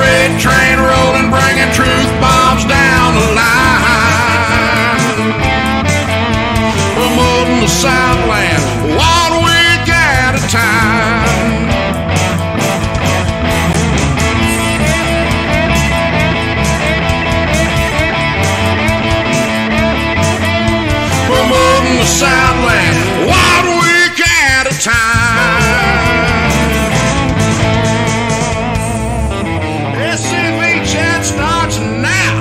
freight train rolling, bringing truth bombs down the line. Promoting the Southland 1 week at a time. Promoting the Southland 1 week at a time. SCV chat starts now.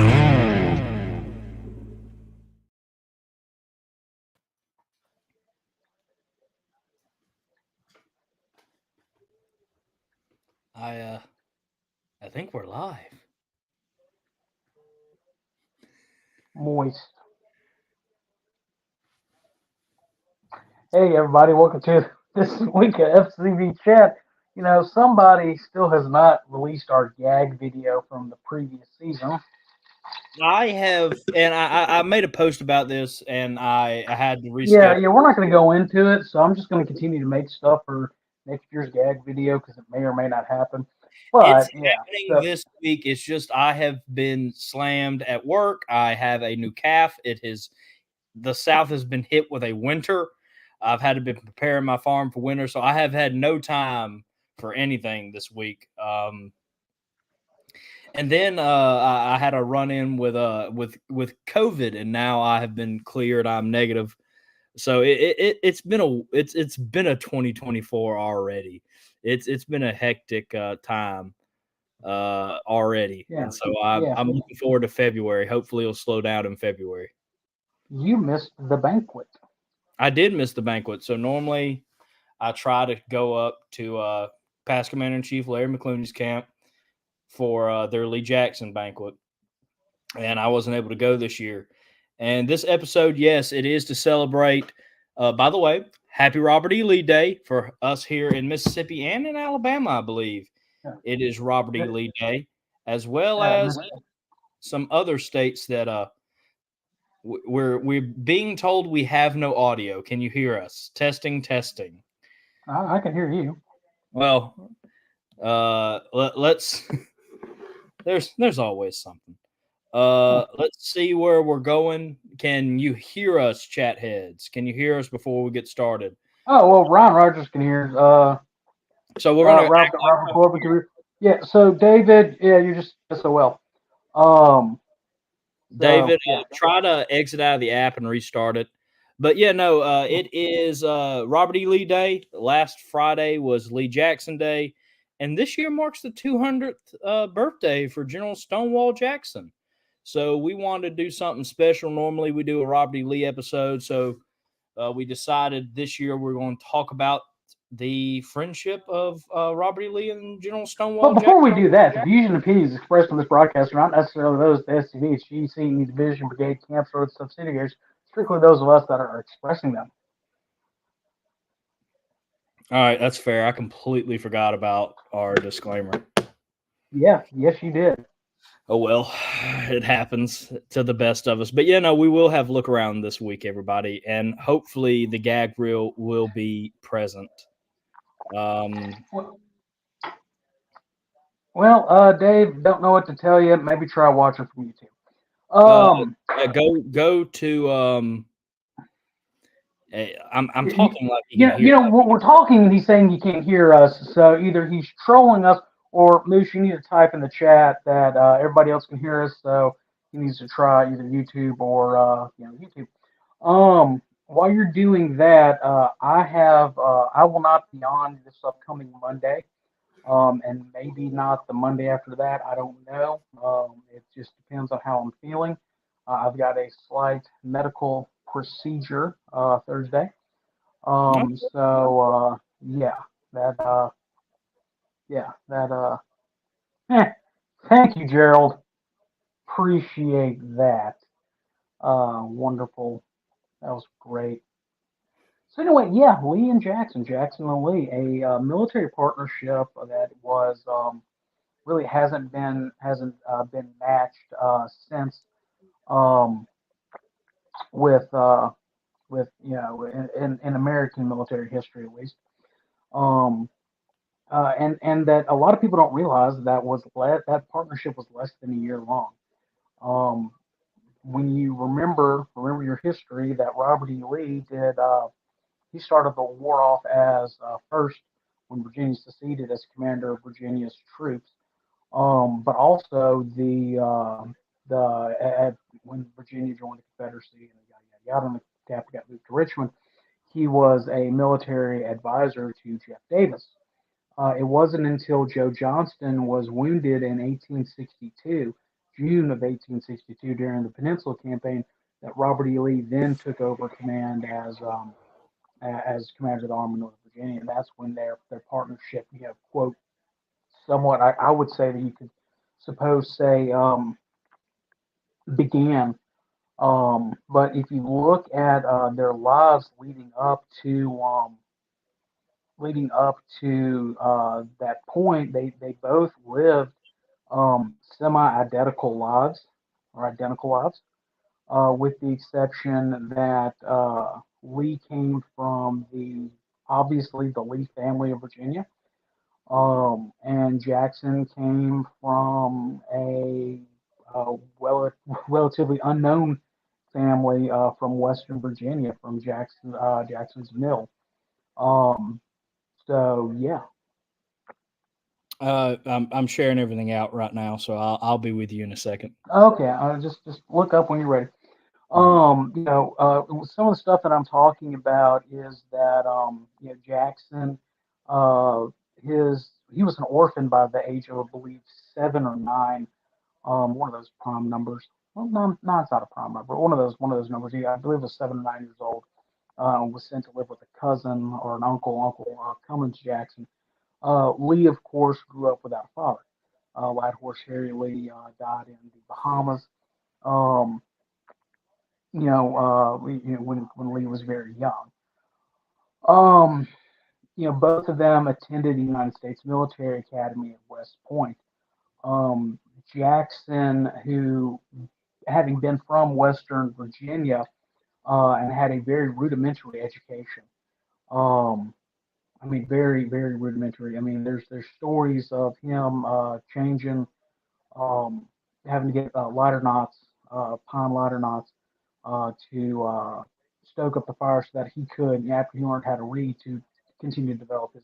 I think we're live. Moist. Hey everybody, welcome to this week of FCV chat. You know, somebody still has not released our gag video from the previous season. I have, and I made a post about this, and I had to reschedule. Yeah, we're not going to go into it, so I'm just going to continue to make stuff for next year's gag video because it may or may not happen. But It's happening this week. It's just I have been slammed at work. I have a new calf. The South has been hit with a winter. I've had to be preparing my farm for winter, so I have had no time for anything this week. And then I had a run-in with COVID, and now I have been cleared. I'm negative, so it's been a 2024 already. It's been a hectic time already, and so I'm looking forward to February. Hopefully, it'll slow down in February. You missed the banquet. I did miss the banquet. So normally, I try to go up to Past Commander-in-Chief Larry McClooney's camp for their Lee Jackson banquet, and I wasn't able to go this year. And this episode, yes, it is to celebrate. By the way, happy Robert E. Lee Day for us here in Mississippi and in Alabama, I believe. Yeah. It is Robert E. Lee Day, as well as some other states that we're being told we have no audio. Can you hear us? Testing. I can hear you. Well, let's. There's always something. Let's see where we're going. Can you hear us, chat heads? Can you hear us before we get started? Oh, well, Ron Rogers can hear. So we're going to Robert Corbin can hear. Yeah, so David, you're just SOL. David, try to exit out of the app and restart it. But yeah, no, it is Robert E. Lee Day. Last Friday was Lee Jackson Day. And this year marks the 200th birthday for General Stonewall Jackson. So we wanted to do something special. Normally we do a Robert E. Lee episode. So we decided this year we're going to talk about the friendship of Robert E. Lee and General Stonewall Jackson. But before we do that, the views and opinions expressed on this broadcast are not necessarily those of the SCV, GC, Division, Brigade, camps, or its subsidiaries. Strictly those of us that are expressing them. All right, that's fair. I completely forgot about our disclaimer. Yeah, yes, you did. Oh, well, it happens to the best of us. But, yeah, no, we will have look around this week, everybody, and hopefully the gag reel will be present. Well, Dave, don't know what to tell you. Maybe try watching from YouTube. Go to I'm talking like we're talking and he's saying you can't hear us, so either he's trolling us or Moose, you need to type in the chat that everybody else can hear us, so he needs to try either YouTube or YouTube. While you're doing that, I will not be on this upcoming Monday, and maybe not the Monday after that. I don't know. It just depends on how I'm feeling. I've got a slight medical procedure Thursday. Thank you, Gerald. Appreciate that. Wonderful. That was great. So anyway, Lee and Jackson and Lee, a military partnership that was really hasn't been matched since with in American military history at least. and that a lot of people don't realize that partnership was less than a year long. Um, when you remember your history, that Robert E. Lee did. He started the war off as first when Virginia seceded as commander of Virginia's troops. But also when Virginia joined the Confederacy and yada yada yada, and the capital got moved to Richmond, he was a military advisor to Jeff Davis. It wasn't until Joe Johnston was wounded in 1862, June of 1862, during the Peninsula Campaign, that Robert E. Lee then took over command as commander of the Army of Northern Virginia, and that's when their partnership, quote, somewhat, I would say that you could suppose say began. But if you look at their lives leading up to that point, they both lived semi-identical lives or identical lives, with the exception that Lee came from obviously the Lee family of Virginia, and Jackson came from a relatively unknown family from Western Virginia, from Jackson's Mill. Um, so yeah. I'm sharing everything out right now, so I'll be with you in a second. Okay, just look up when you're ready. Some of the stuff that I'm talking about is that Jackson, uh, he was an orphan by the age of, I believe, 7 or 9. One of those prime numbers. Well, no, it's not a prime number. One of those numbers. I believe it was 7 or 9 years old. Was sent to live with a cousin or an Uncle Cummins Jackson. Lee, of course, grew up without a father. Light Horse Harry Lee died in the Bahamas. Um, when Lee was very young. Um, both of them attended the United States Military Academy at West Point. Um, Jackson, who, having been from Western Virginia, and had a very rudimentary education. Um, I mean, very, very rudimentary. I mean, there's stories of him changing, um, having to get lighter knots, pine lighter knots, to stoke up the fire so that he could, after he learned how to read, to continue to develop his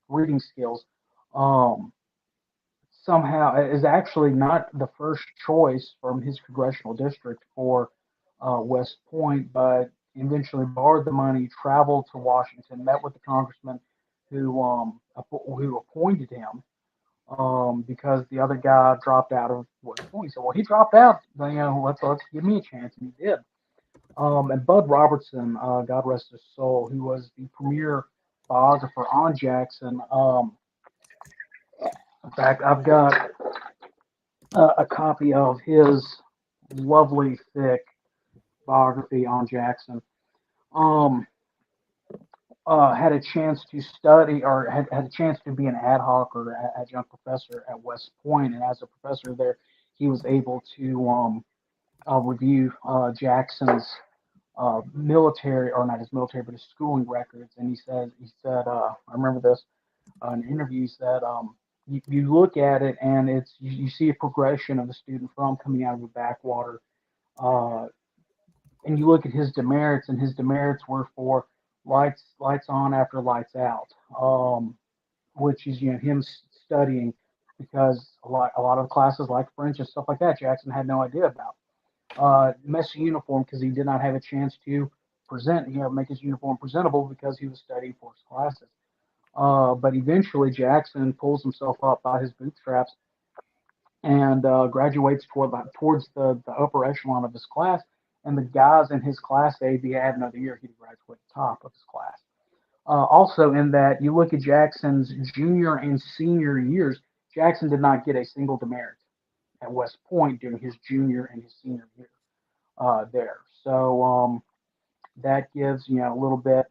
reading skills. Um, Somehow is actually not the first choice from his congressional district for West Point, but eventually borrowed the money, traveled to Washington, met with the congressman who appointed him, because the other guy dropped out of West Point. He said, "Well, he dropped out. Let's give me a chance," and he did. And Bud Robertson, God rest his soul, who was the premier biographer on Jackson. In fact, I've got a copy of his lovely, thick biography on Jackson. Um, had a chance to study, or had a chance to be an ad hoc or adjunct professor at West Point, and as a professor there, he was able to review Jackson's military, or not his military, but his schooling records. And he said, I remember this in an interview. He said, you look at it, and you see a progression of a student from coming out of a backwater, uh, and you look at his demerits, and his demerits were for lights on after lights out, which is him studying, because a lot of classes like French and stuff like that, Jackson had no idea about. Messy uniform, because he did not have a chance to make his uniform presentable because he was studying for his classes. But eventually, Jackson pulls himself up by his bootstraps and graduates towards the upper echelon of his class. And the guys in his class say if he had another year, he'd graduate at the top of his class. Also, in that you look at Jackson's junior and senior years, Jackson did not get a single demerit at West Point during his junior and his senior year there. So that gives a little bit,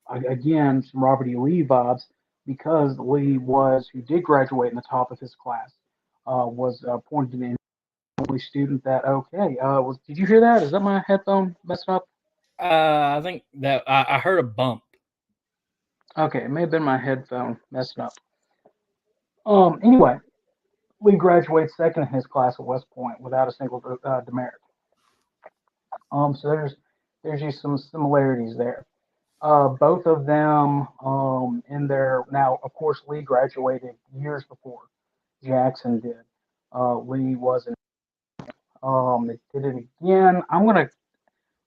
again, some Robert E. Lee vibes, because Lee who did graduate in the top of his class, was pointed to be the only student that, okay, did you hear that? Is that my headphone messing up? I think that I heard a bump. Okay, it may have been my headphone messing up. Anyway, Lee graduated second in his class at West Point without a single demerit. So there's just some similarities there. Both of them in their now, of course, Lee graduated years before Jackson did. Lee wasn't. They did it again. I'm gonna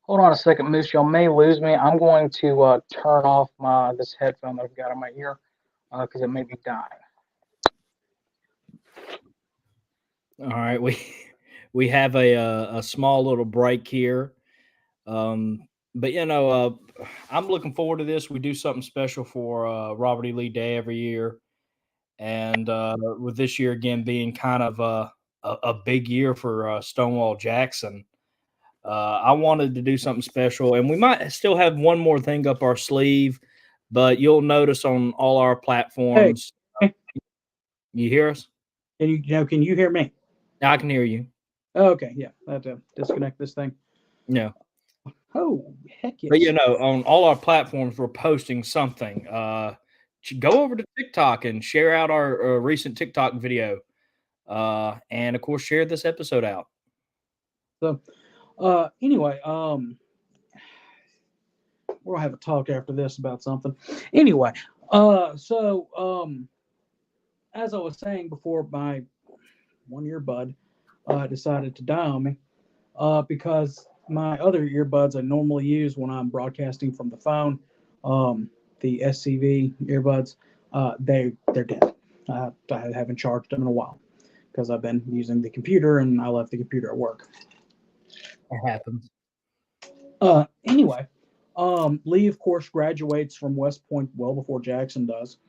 hold on a second, Moose. Y'all may lose me. I'm going to turn off my this headphone that I've got on my ear because it may be dying. All right, we have a small little break here, but I'm looking forward to this. We do something special for Robert E. Lee Day every year, and with this year again being kind of a big year for Stonewall Jackson, I wanted to do something special, and we might still have one more thing up our sleeve, but you'll notice on all our platforms. Hey. You hear us? Can you hear me? I can hear you. Okay, yeah. I have to disconnect this thing. Yeah. Oh, heck yes. But on all our platforms, we're posting something. Go over to TikTok and share out our recent TikTok video, and of course, share this episode out. So, anyway, we'll have a talk after this about something. Anyway, as I was saying before, my 1 earbud decided to die on me because my other earbuds I normally use when I'm broadcasting from the phone, the SCV earbuds, they're dead. I haven't charged them in a while because I've been using the computer and I left the computer at work. It happens. Anyway, Lee, of course, graduates from West Point well before Jackson does.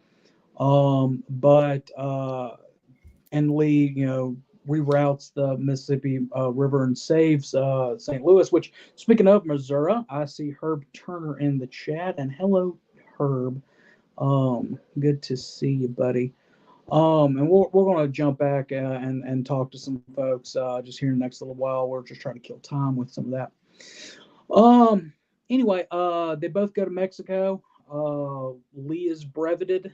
And Lee, reroutes the Mississippi River and saves St. Louis, which, speaking of Missouri, I see Herb Turner in the chat. And hello, Herb. Good to see you, buddy. And we're going to jump back and talk to some folks just here in the next little while. We're just trying to kill time with some of that. Anyway, they both go to Mexico. Lee is breveted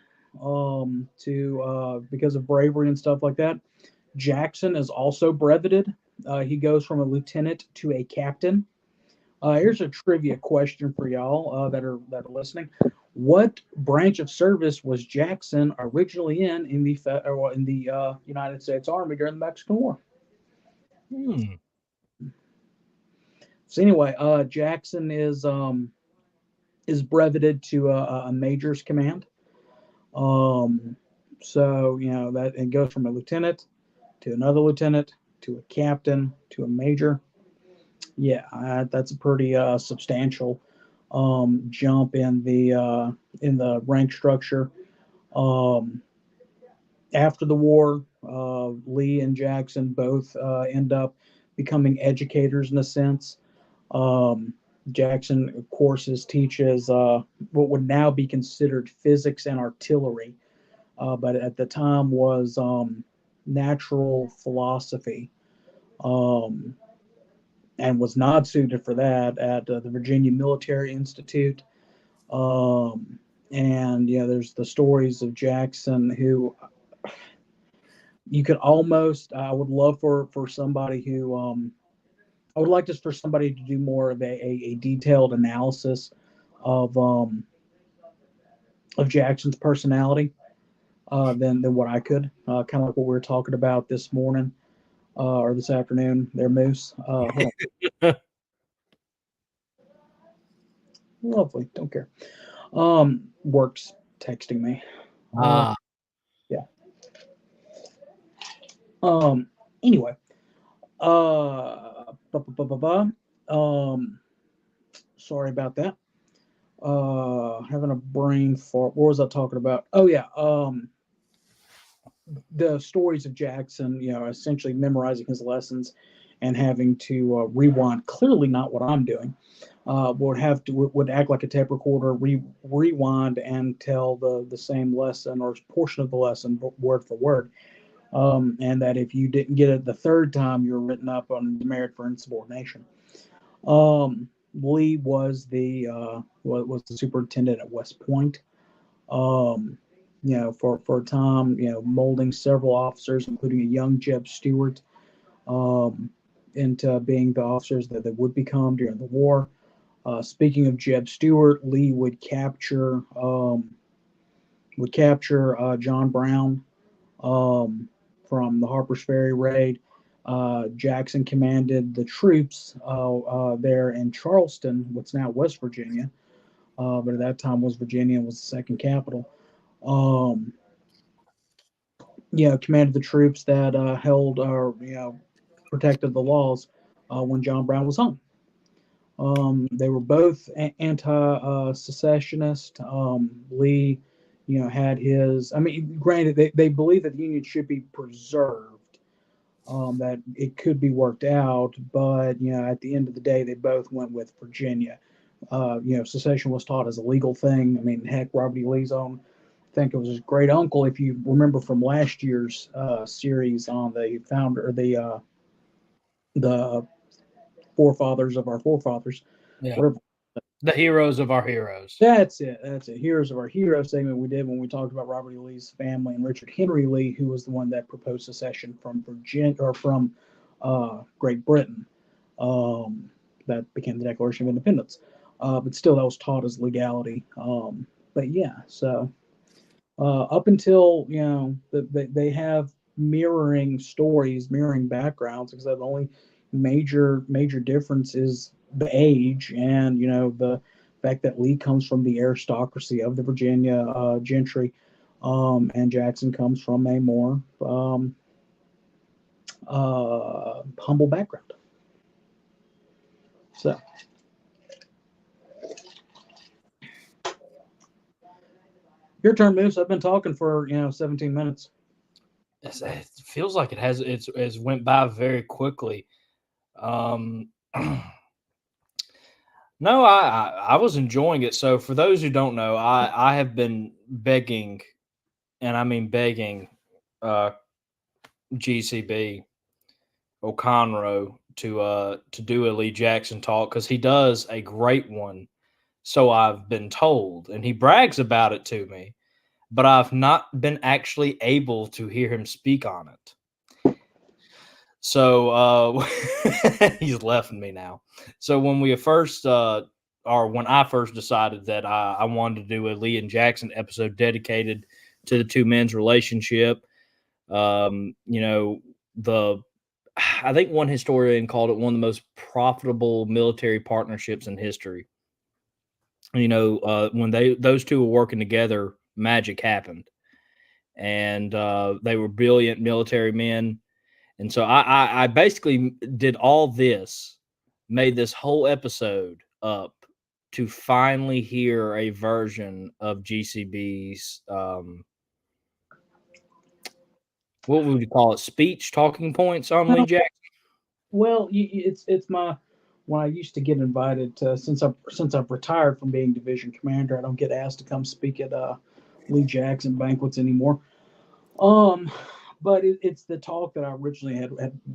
because of bravery and stuff like that. Jackson is also breveted. He goes from a lieutenant to a captain. Here's a trivia question for y'all that are listening. What branch of service was Jackson originally in the United States Army during the Mexican War? So anyway, Jackson is breveted to a major's command. So that it goes from a lieutenant to another lieutenant to a captain to a major. Yeah, that's a pretty substantial jump in the rank structure. After the war, Lee and Jackson both end up becoming educators in a sense. Jackson courses teaches what would now be considered physics and artillery, but at the time was natural philosophy, and was not suited for that at the Virginia Military Institute. And there's the stories of Jackson who you could almost, I would love for somebody who, I would like for somebody to do more of a detailed analysis of Jackson's personality than what I could. Kind of like what we were talking about this morning or this afternoon there, Moose. Lovely. Don't care. Works texting me. Yeah. Anyway. Sorry about that. Having a brain fart. What was I talking about? Oh yeah. The stories of Jackson, essentially memorizing his lessons and having to rewind. Clearly not what I'm doing. Would act like a tape recorder, rewind and tell the same lesson or portion of the lesson word for word. And that if you didn't get it the third time, you're written up on demerit for insubordination. Lee was the superintendent at West Point. for a time, molding several officers, including a young Jeb Stewart, into being the officers that they would become during the war. Speaking of Jeb Stewart, Lee would capture John Brown from the Harper's Ferry raid. Jackson commanded the troops there in Charleston, what's now West Virginia, but at that time West Virginia was the second capital. Commanded the troops that held or protected the laws when John Brown was hung. They were both anti-secessionist. Lee, had his. I mean, granted, they believe that the Union should be preserved. That it could be worked out, but at the end of the day, they both went with Virginia. Secession was taught as a legal thing. I mean, heck, Robert E. Lee's own, I think it was his great uncle, if you remember from last year's series on the founder, the forefathers of our forefathers. Yeah. Whatever. The heroes of our heroes. That's it. Heroes of our heroes segment we did when we talked about Robert E. Lee's family and Richard Henry Lee, who was the one that proposed secession from Virginia or from Great Britain. That became the Declaration of Independence. But still, that was taught as legality. But yeah, so up until they have mirroring stories, mirroring backgrounds, because the only major difference is the age and the fact that Lee comes from the aristocracy of the Virginia gentry, and Jackson comes from a more humble background. So your turn, Moose. I've been talking for 17 minutes. It feels like it has. It's went by very quickly. No, I was enjoying it. So for those who don't know, I have been begging, and I mean begging, GCB O'Conroe to do a Lee Jackson talk, because he does a great one. So I've been told, and he brags about it to me, but I've not been actually able to hear him speak on it. So he's left me now. So when we first, or when I first decided that I wanted to do a Lee and Jackson episode dedicated to the two men's relationship, I think one historian called it one of the most profitable military partnerships in history. When those two were working together, magic happened, and they were brilliant military men. And so I basically did all this, made this whole episode up to finally hear a version of GCB's, what would you call it, speech, talking points on Lee Jackson? Well, it's my, when I used to get invited to, since I've retired from being division commander, I don't get asked to come speak at Lee Jackson banquets anymore. But it's the talk that I originally had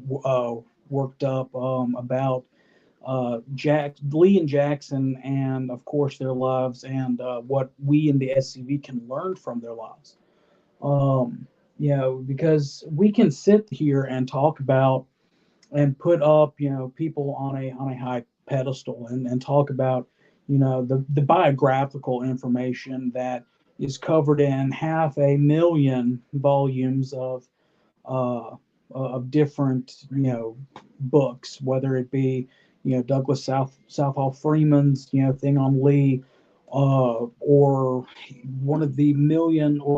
worked up about Lee and Jackson, and of course their lives, and what we in the SCV can learn from their lives. Because we can sit here and talk about and put up people on a high pedestal and talk about the biographical information that is covered in 500,000 volumes of different books, whether it be Douglas Southall Freeman's thing on Lee, or one of the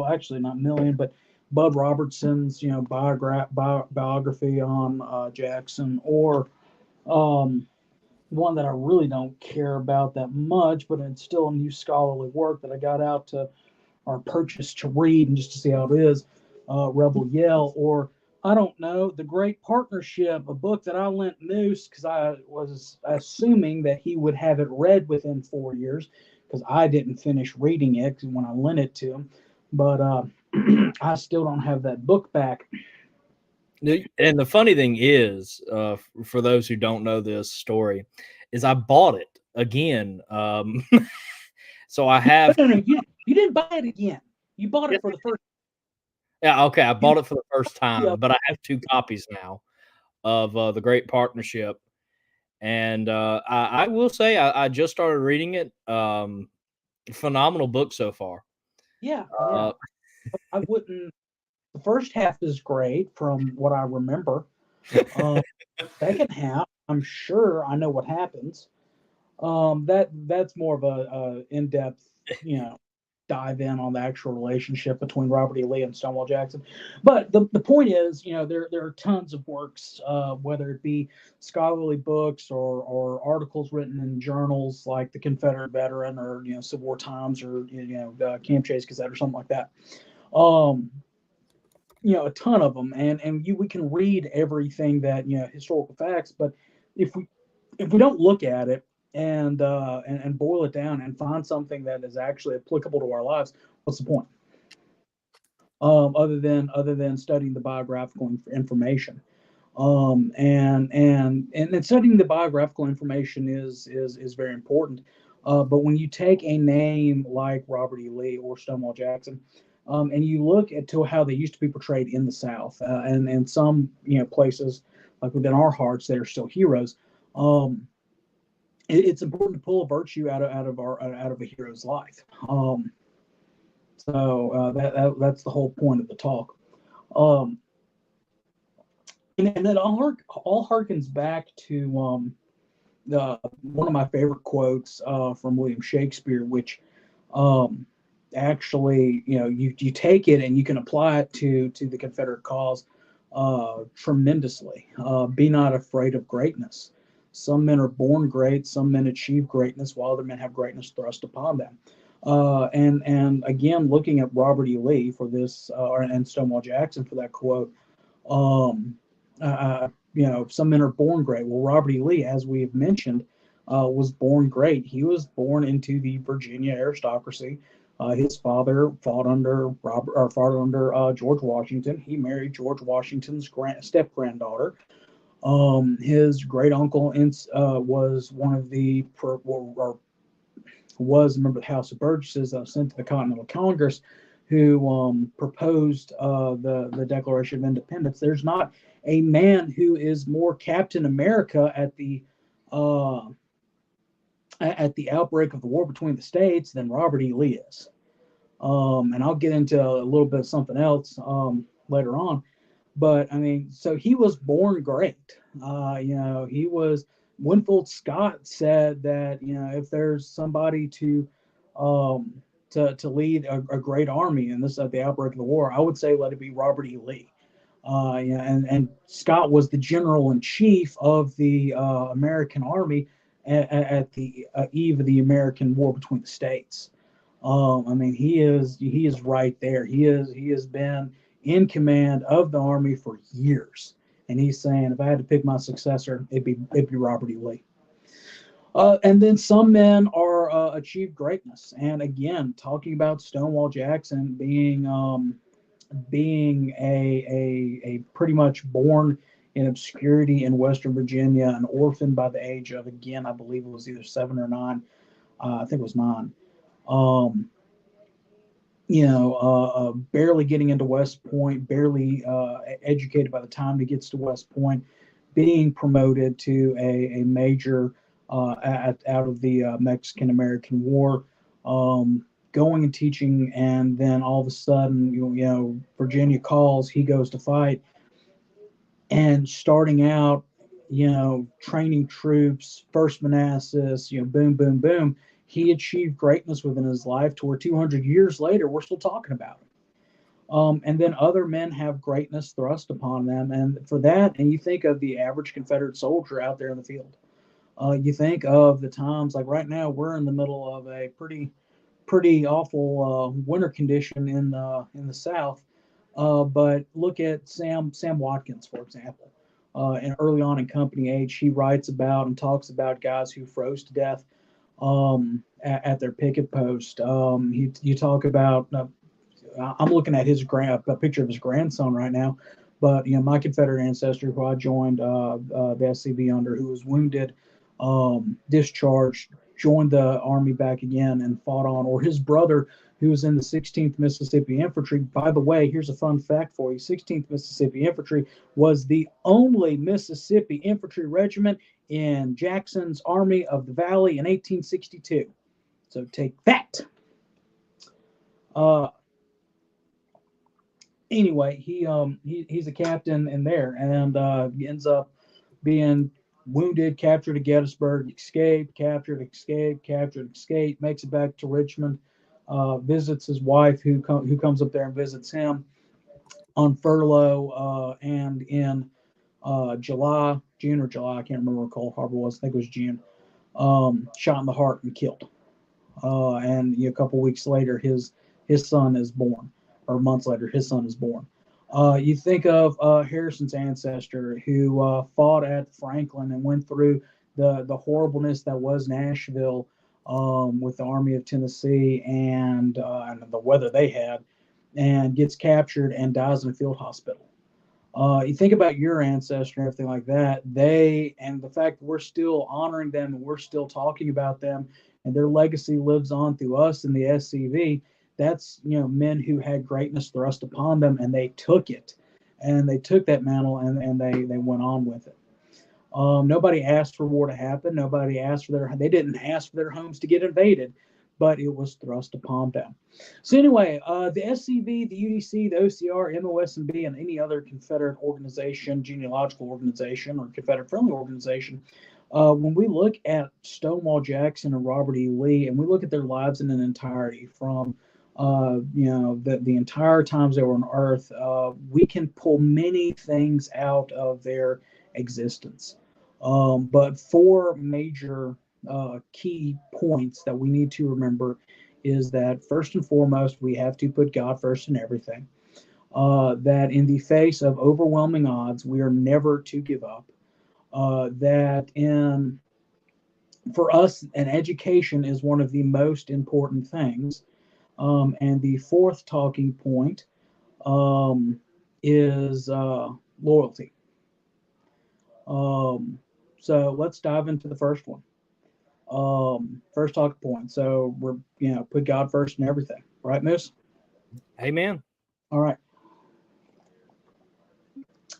actually not million, but Bud Robertson's biography on Jackson, or one that I really don't care about that much, but it's still a new scholarly work that I got out to or purchased to read and just to see how it is. Rebel Yell, or I don't know, The Great Partnership, a book that I lent Moose because I was assuming that he would have it read within 4 years, because I didn't finish reading it when I lent it to him. But I still don't have that book back. And the funny thing is, for those who don't know this story, is I bought it again. So I have. No, you didn't buy it again. You bought it for the first. Yeah, okay. I bought it for the first time, Yeah. but I have 2 copies now of The Great Partnership. And I will say I just started reading it. Phenomenal book so far. Yeah. Uh, I wouldn't. The first half is great from what I remember. Second half, I'm sure I know what happens. That's more of a in-depth, dive in on the actual relationship between Robert E. Lee and Stonewall Jackson. But the point is, there are tons of works, whether it be scholarly books or articles written in journals like the Confederate Veteran or Civil War Times or Camp Chase Gazette or something like that. Um, a ton of them, and we can read everything that historical facts, but if we don't look at it and boil it down and find something that is actually applicable to our lives, what's the point? Other than studying the biographical information, and then studying the biographical information is very important. But when you take a name like Robert E. Lee or Stonewall Jackson, and you look at to how they used to be portrayed in the South, and some places like within our hearts they are still heroes. It's important to pull a virtue out of a hero's life. That's the whole point of the talk. Um, and it all harkens back to one of my favorite quotes from William Shakespeare, which actually you take it and you can apply it to the Confederate cause tremendously. Be not afraid of greatness. Some men are born great, some men achieve greatness, while other men have greatness thrust upon them. And again, looking at Robert E. Lee for this, and Stonewall Jackson for that quote, um, some men are born great. Well, Robert E. Lee, as we have mentioned, was born great. He was born into the Virginia aristocracy. His father fought under George Washington. He married George Washington's step granddaughter. His great uncle was one of the was a member of the House of Burgesses sent to the Continental Congress, who proposed the Declaration of Independence. There's not a man who is more Captain America at the outbreak of the war between the states than Robert E. Lee is. And I'll get into a little bit of something else later on. But I mean, so he was born great. He was. Winfield Scott said that if there's somebody to lead a great army, and this is at the outbreak of the war, I would say let it be Robert E. Lee. And Scott was the general in chief of the American Army at the eve of the American War between the states. I mean, he is right there. He has been in command of the Army for years, and he's saying if I had to pick my successor, it'd be Robert E. Lee. And then some men are achieved greatness, and again, talking about Stonewall Jackson being a pretty much born in obscurity in Western Virginia, an orphan by the age of, again, I believe it was either 7 or 9. I think it was 9. Barely getting into West Point, barely educated by the time he gets to West Point, being promoted to a major out of the Mexican-American War, going and teaching, and then all of a sudden, Virginia calls, he goes to fight, and starting out, training troops, First Manassas, boom, boom, boom. He achieved greatness within his life to where 200 years later, we're still talking about him. And then other men have greatness thrust upon them. And for that, and you think of the average Confederate soldier out there in the field. You think of the times, like right now, we're in the middle of a pretty awful winter condition in the South. But look at Sam Watkins, for example. And early on in company age, he writes about and talks about guys who froze to death at their picket post. You talk about. I'm looking at a picture of his grandson right now, but my Confederate ancestor, who I joined the SCV under, who was wounded, discharged, joined the Army back again, and fought on, or his brother who was in the 16th Mississippi Infantry. By the way, here's a fun fact for you. 16th Mississippi Infantry was the only Mississippi infantry regiment in Jackson's Army of the Valley in 1862. So take that. Anyway, he's a captain in there, and he ends up being wounded, captured at Gettysburg, escaped, captured, escaped, captured, escaped, makes it back to Richmond, visits his wife who comes up there and visits him on furlough, and in June or July, I can't remember what Cold Harbor was, I think it was June, shot in the heart and killed. And a couple weeks later, his son is born, or months later, his son is born. You think of Harrison's ancestor who fought at Franklin and went through the horribleness that was Nashville with the Army of Tennessee and the weather they had, and gets captured and dies in a field hospital. You think about your ancestor and everything like that, and the fact that we're still honoring them and we're still talking about them and their legacy lives on through us in the SCV. That's, men who had greatness thrust upon them, and they took it, and they took that mantle, and they went on with it. Nobody asked for war to happen. Nobody asked they didn't ask for their homes to get invaded, but it was thrust upon them. So anyway, the SCV, the UDC, the OCR, MOSB, and any other Confederate organization, genealogical organization, or Confederate-friendly organization, when we look at Stonewall Jackson and Robert E. Lee, and we look at their lives in an entirety from the entire times they were on Earth, we can pull many things out of their existence. But four major key points that we need to remember is that first and foremost, we have to put God first in everything. That in the face of overwhelming odds, we are never to give up. For us, an education is one of the most important things. And the fourth talking point is loyalty. So let's dive into the first one. First talking point. So we're, put God first in everything. Right, Moose? Amen. All right.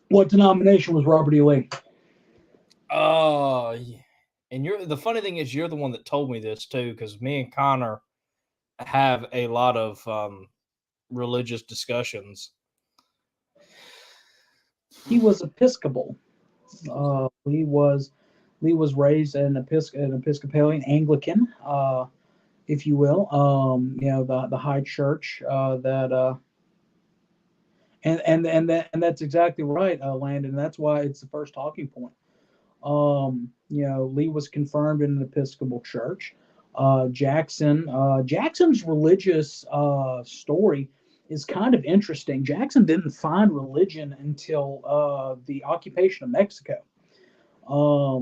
What denomination was Robert E. Lee? And the funny thing is, you're the one that told me this too, because me and Connor have a lot of religious discussions. He was Episcopal. Lee was raised an Episcopalian Anglican, if you will. The high church that. And that's exactly right, Landon. That's why it's the first talking point. Lee was confirmed in an Episcopal church. Jackson's religious story is kind of interesting. Jackson didn't find religion until the occupation of Mexico, after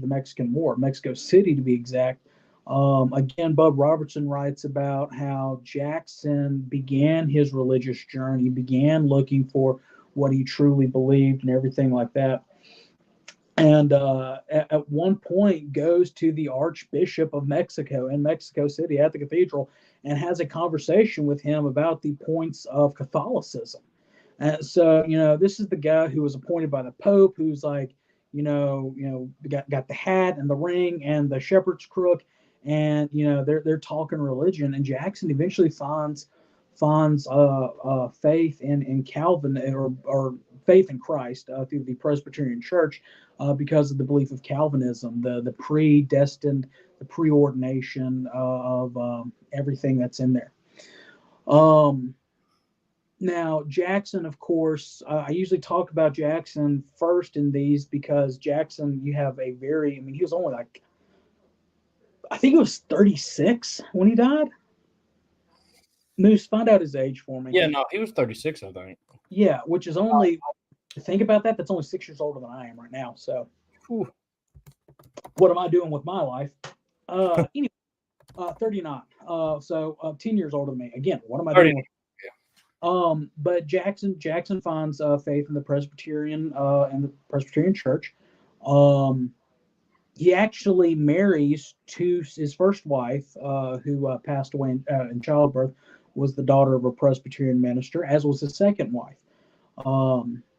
the Mexican War, Mexico City to be exact. Again, Bub Robertson writes about how Jackson began his religious journey, began looking for what he truly believed and everything like that. And at one point goes to the Archbishop of Mexico in Mexico City at the cathedral and has a conversation with him about the points of Catholicism. And so, this is the guy who was appointed by the Pope, who's like, got the hat and the ring and the shepherd's crook, and they're talking religion. And Jackson eventually finds faith in Calvin or faith in Christ through the Presbyterian Church because of the belief of Calvinism, the predestined, the preordination of everything that's in there. Now, Jackson, of course, I usually talk about Jackson first in these because Jackson, he was only I think it was 36 when he died. Moose, find out his age for me. Yeah, no, he was 36, I think. Yeah, which is only, think about that, that's only 6 years older than I am right now. So, what am I doing with my life? Anyway, 39. So 10 years older than me. Again, what am I doing with? But Jackson finds faith in the Presbyterian and the Presbyterian Church. he actually marries to his first wife, who passed away in childbirth, was the daughter of a Presbyterian minister, as was his second wife.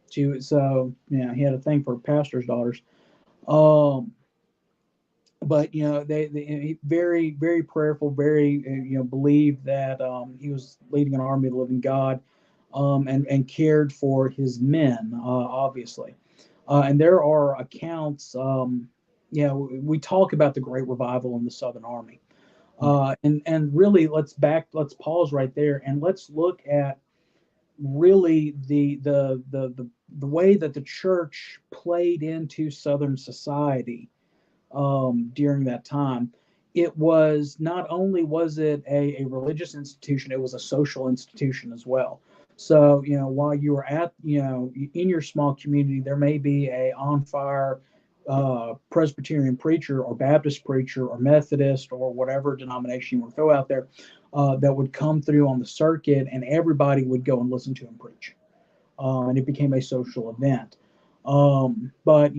He had a thing for pastors' daughters. Um, but they very very prayerful, very believed that he was leading an army of the living God, and cared for his men, obviously. And there are accounts. We talk about the Great Revival in the Southern Army, and really let's pause right there and let's look at really the way that the church played into Southern society during that time. It was not only was it a religious institution, it was a social institution as well. So while you were at in your small community, there may be a on fire Presbyterian preacher or Baptist preacher or Methodist or whatever denomination you want to throw out there, that would come through on the circuit, and everybody would go and listen to him preach, and it became a social event. But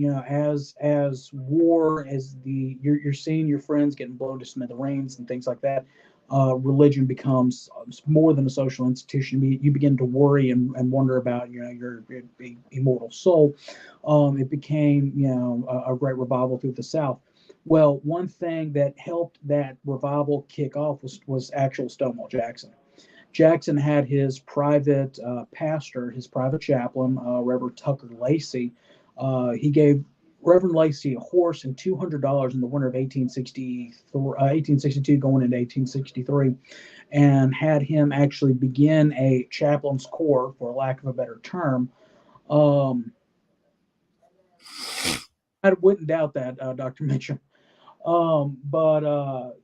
as war, as you're seeing your friends getting blown to smithereens and things like that, religion becomes more than a social institution. You begin to worry and wonder about your immortal soul. It became a great revival through the South. Well, one thing that helped that revival kick off was actual Stonewall Jackson. Jackson had his private pastor, his private chaplain, Reverend Tucker Lacey. He gave Reverend Lacey a horse and $200 in the winter of 1862 going into 1863, and had him actually begin a chaplain's corps, for lack of a better term. I wouldn't doubt that, Dr. Mitchell. But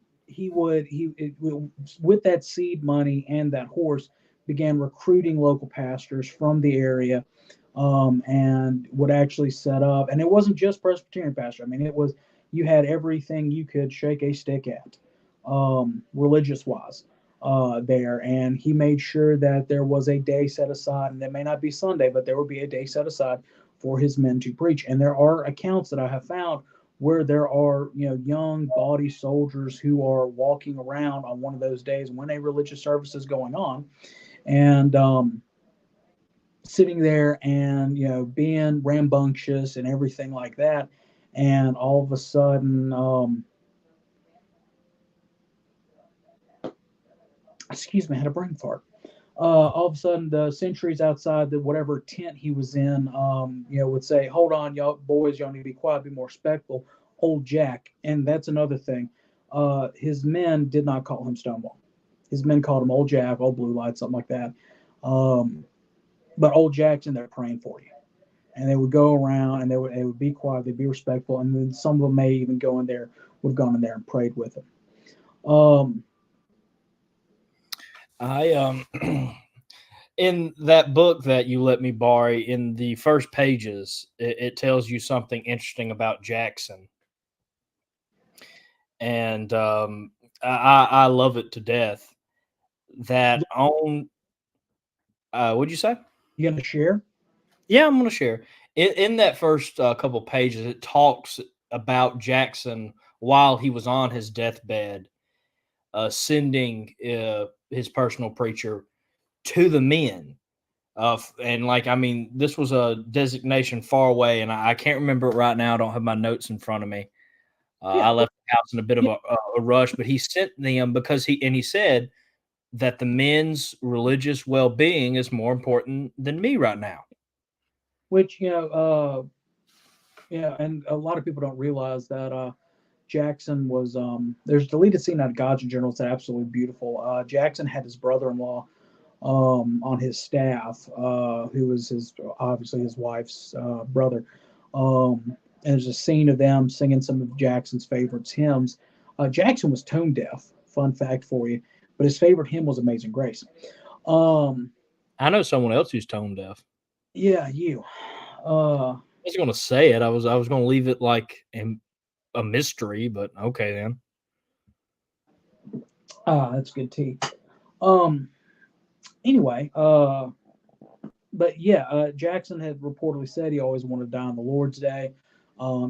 with that seed money and that horse, began recruiting local pastors from the area, and would actually set up. And it wasn't just Presbyterian pastor. I mean, you had everything you could shake a stick at, religious wise, there. And he made sure that there was a day set aside, and it may not be Sunday, but there would be a day set aside for his men to preach. And there are accounts that I have found where there are young body soldiers who are walking around on one of those days when a religious service is going on, and sitting there and being rambunctious and everything like that. And all of a sudden, excuse me, I had a brain fart. All of a sudden, the sentries outside the whatever tent he was in, would say, "Hold on, y'all boys, y'all need to be quiet, be more respectful." Old Jack, and that's another thing. His men did not call him Stonewall. His men called him Old Jack, Old Blue Light, something like that. But Old Jack's in there praying for you, and they would go around and they would be quiet, they'd be respectful, and then some of them may even would have gone in there and prayed with him. I in that book that you let me borrow, in the first pages, it tells you something interesting about Jackson, and I love it to death. That on, what'd you say? You gonna share? Yeah, I'm going to share. In that first couple pages, it talks about Jackson while he was on his deathbed, sending his personal preacher to the men. And this was a designation far away, and I can't remember it right now. I don't have my notes in front of me. I left the house in a bit of a rush, but he sent them because he said that the men's religious well-being is more important than me right now. Which and a lot of people don't realize that Jackson was there's a deleted scene out of Gods and Generals that's absolutely beautiful. Jackson had his brother-in-law on his staff, who was obviously his wife's brother. And there's a scene of them singing some of Jackson's favorites hymns. Jackson was tone deaf. Fun fact for you, but his favorite hymn was "Amazing Grace." I know someone else who's tone deaf. Yeah, you. I was going to say it. I was going to leave it like a mystery, but okay then. That's good tea. Anyway, but yeah, Jackson had reportedly said he always wanted to die on the Lord's Day.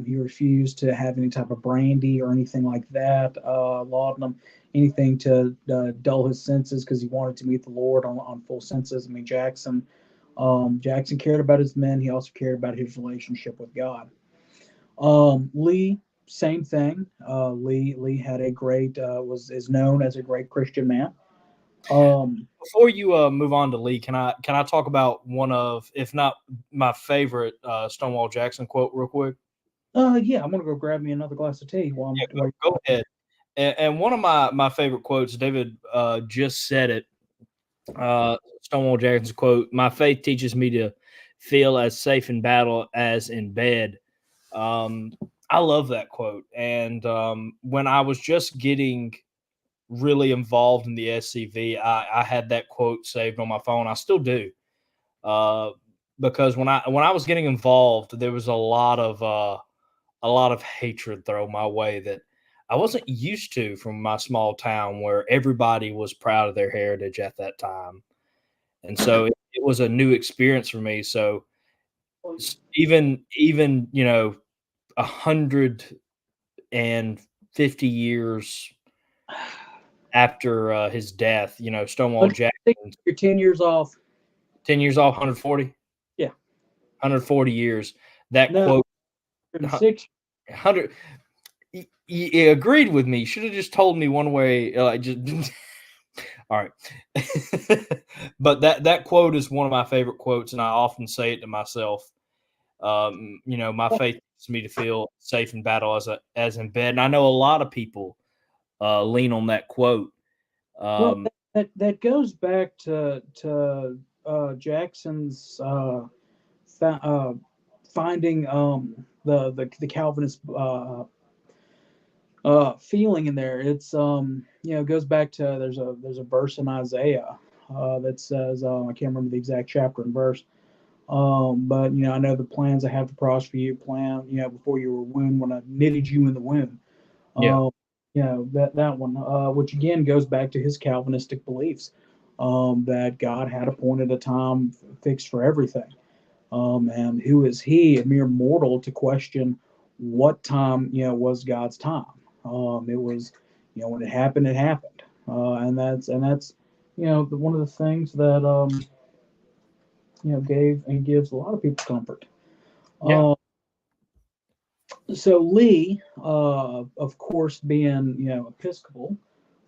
He refused to have any type of brandy or anything like that, laudanum, anything to dull his senses because he wanted to meet the Lord on full senses. I mean, Jackson cared about his men. He also cared about his relationship with God. Lee, same thing. Lee had a great is known as a great Christian man. Before you move on to Lee, can I talk about one of, if not my favorite, Stonewall Jackson quote real quick? Yeah, I'm gonna go grab me another glass of tea while Go ahead. And one of my favorite quotes, David just said it. Stonewall Jackson's quote: "My faith teaches me to feel as safe in battle as in bed." I love that quote. And when I was just getting really involved in the SCV, I had that quote saved on my phone. I still do, because when I was getting involved, there was a lot of hatred thrown my way that I wasn't used to from my small town, where everybody was proud of their heritage at that time, and so it was a new experience for me. So even 150 years after his death, Stonewall Jackson, you're 10 years off. 10 years off, 140? Yeah. 140 years. That No, quote, 6. 100. He agreed with me. Should have just told me one way. Just all right. But that quote is one of my favorite quotes, and I often say it to myself. My faith teaches me to feel safe in battle as in bed, and I know a lot of people lean on that quote. Well, that goes back to Jackson's finding the Calvinist feeling in there. It's goes back to there's a verse in Isaiah that says I can't remember the exact chapter and verse. But I know the plans I have to prosper you, plan before you were weaned, when I knitted you in the womb. Yeah. That one, which again goes back to his Calvinistic beliefs, that God had appointed a time fixed for everything. And who is he, a mere mortal, to question what time was God's time? It was when it happened, it happened, and that's one of the things that gave and gives a lot of people comfort. Yeah. So Lee, of course, being Episcopal,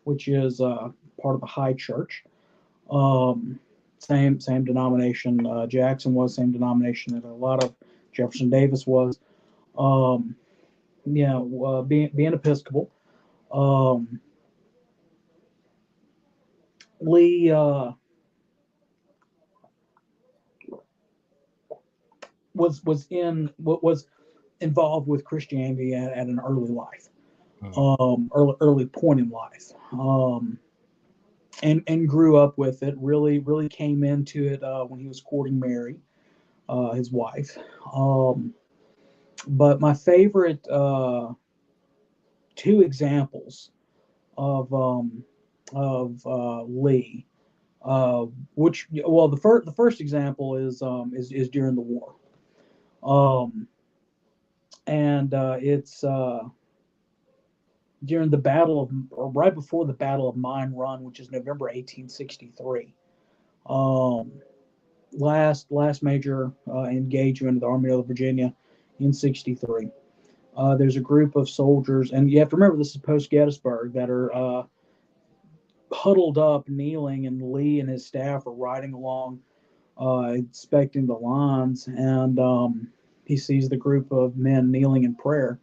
which is part of the High Church, same denomination. Jackson was same denomination that a lot of Jefferson Davis was. Being Episcopal, Lee was involved with Christianity at an early life, early point in life, and grew up with it. Really came into it when he was courting Mary, his wife. But my favorite two examples of Lee, the first example is during the war, and it's during the or right before the Battle of Mine Run, which is November 1863. Last major engagement of the Army of Northern Virginia in '63. There's a group of soldiers, and you have to remember this is post Gettysburg, that are huddled up, kneeling, and Lee and his staff are riding along, inspecting the lines, and he sees the group of men kneeling in prayer.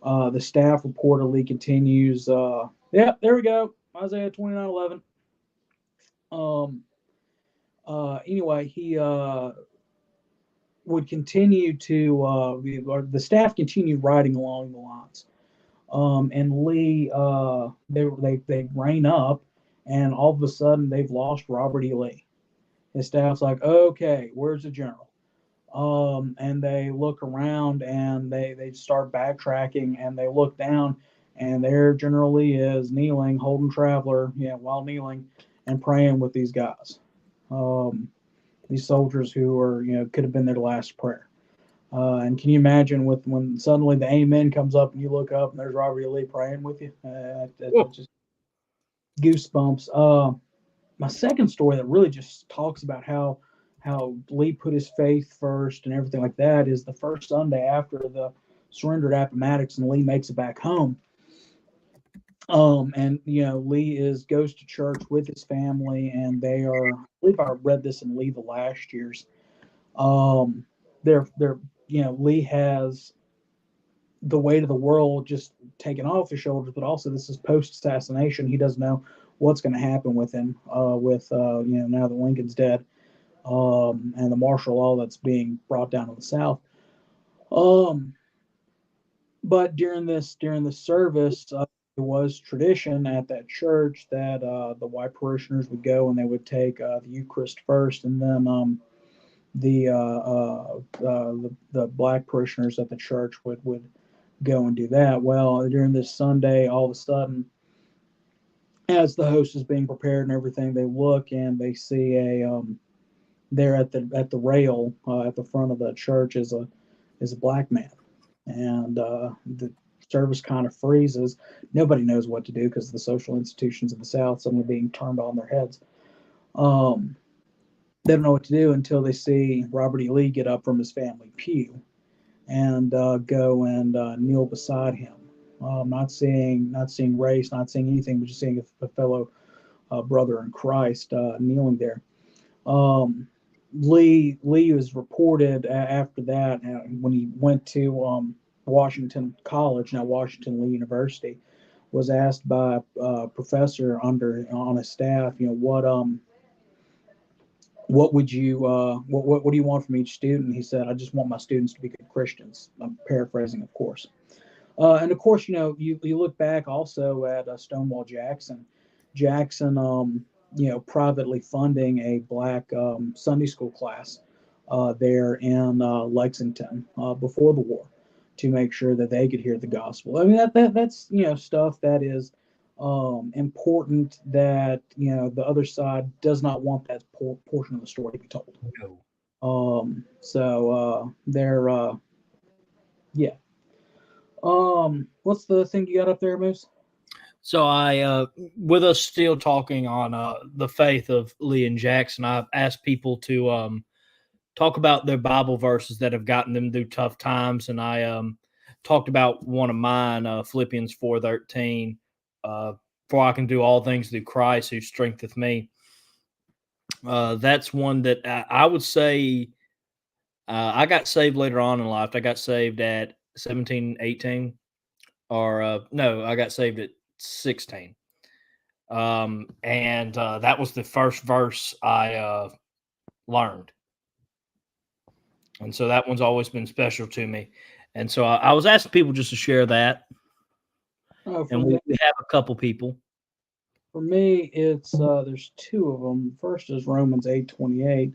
The staff reportedly continues. Yeah, there we go. Isaiah 29:11. Anyway, he would continue to, the staff continued riding along the lines. And Lee, they rein up, and all of a sudden they've lost Robert E. Lee. His staff's like, okay, where's the general? And they look around and they start backtracking, and they look down, and there General Lee is kneeling, holding Traveler, while kneeling and praying with these guys. These soldiers who are, could have been their last prayer. And can you imagine when suddenly the amen comes up and you look up and there's Robert E. Lee praying with you? That just goosebumps. My second story that really just talks about how Lee put his faith first and everything like that is the first Sunday after the surrender at Appomattox and Lee makes it back home. And Lee goes to church with his family, and they are. I believe I read this in Lee the last year's. They're Lee has the weight of the world just taken off his shoulders, but also this is post assassination. He doesn't know what's going to happen with him. Now that Lincoln's dead, and the martial law that's being brought down to the South. But during this service, it was tradition at that church that the white parishioners would go and they would take the Eucharist first, and then the black parishioners at the church would go and do that. Well, during this Sunday, all of a sudden, as the host is being prepared and everything, they look and they see there at the rail at the front of the church is a black man, and the service kind of freezes. Nobody knows what to do because the social institutions of the South suddenly being turned on their heads. They don't know what to do until they see Robert E. Lee get up from his family pew and go and kneel beside him. Not seeing race, not seeing anything, but just seeing a fellow brother in Christ kneeling there. Lee was reported after that when he went to Washington College, now Washington Lee University, was asked by a professor on his staff, what would you what do you want from each student? He said, I just want my students to be good Christians. I'm paraphrasing, of course. And of course, you look back also at Stonewall Jackson. Privately funding a black Sunday school class there in Lexington before the war to make sure that they could hear the gospel. I mean, that's stuff that is important that the other side does not want that portion of the story to be told. No. They're yeah. What's the thing you got up there, Moose? So with us still talking on the faith of Lee and Jackson, I've asked people to talk about their Bible verses that have gotten them through tough times, and I talked about one of mine, Philippians 4:13. For I can do all things through Christ who strengtheneth me. That's one that I would say I got saved later on in life. I got saved at 17, 18, or no, I got saved at 16. And that was the first verse I learned. And so that one's always been special to me. And so I was asking people just to share that. And we have a couple people. For me, it's there's two of them. First is Romans 8:28.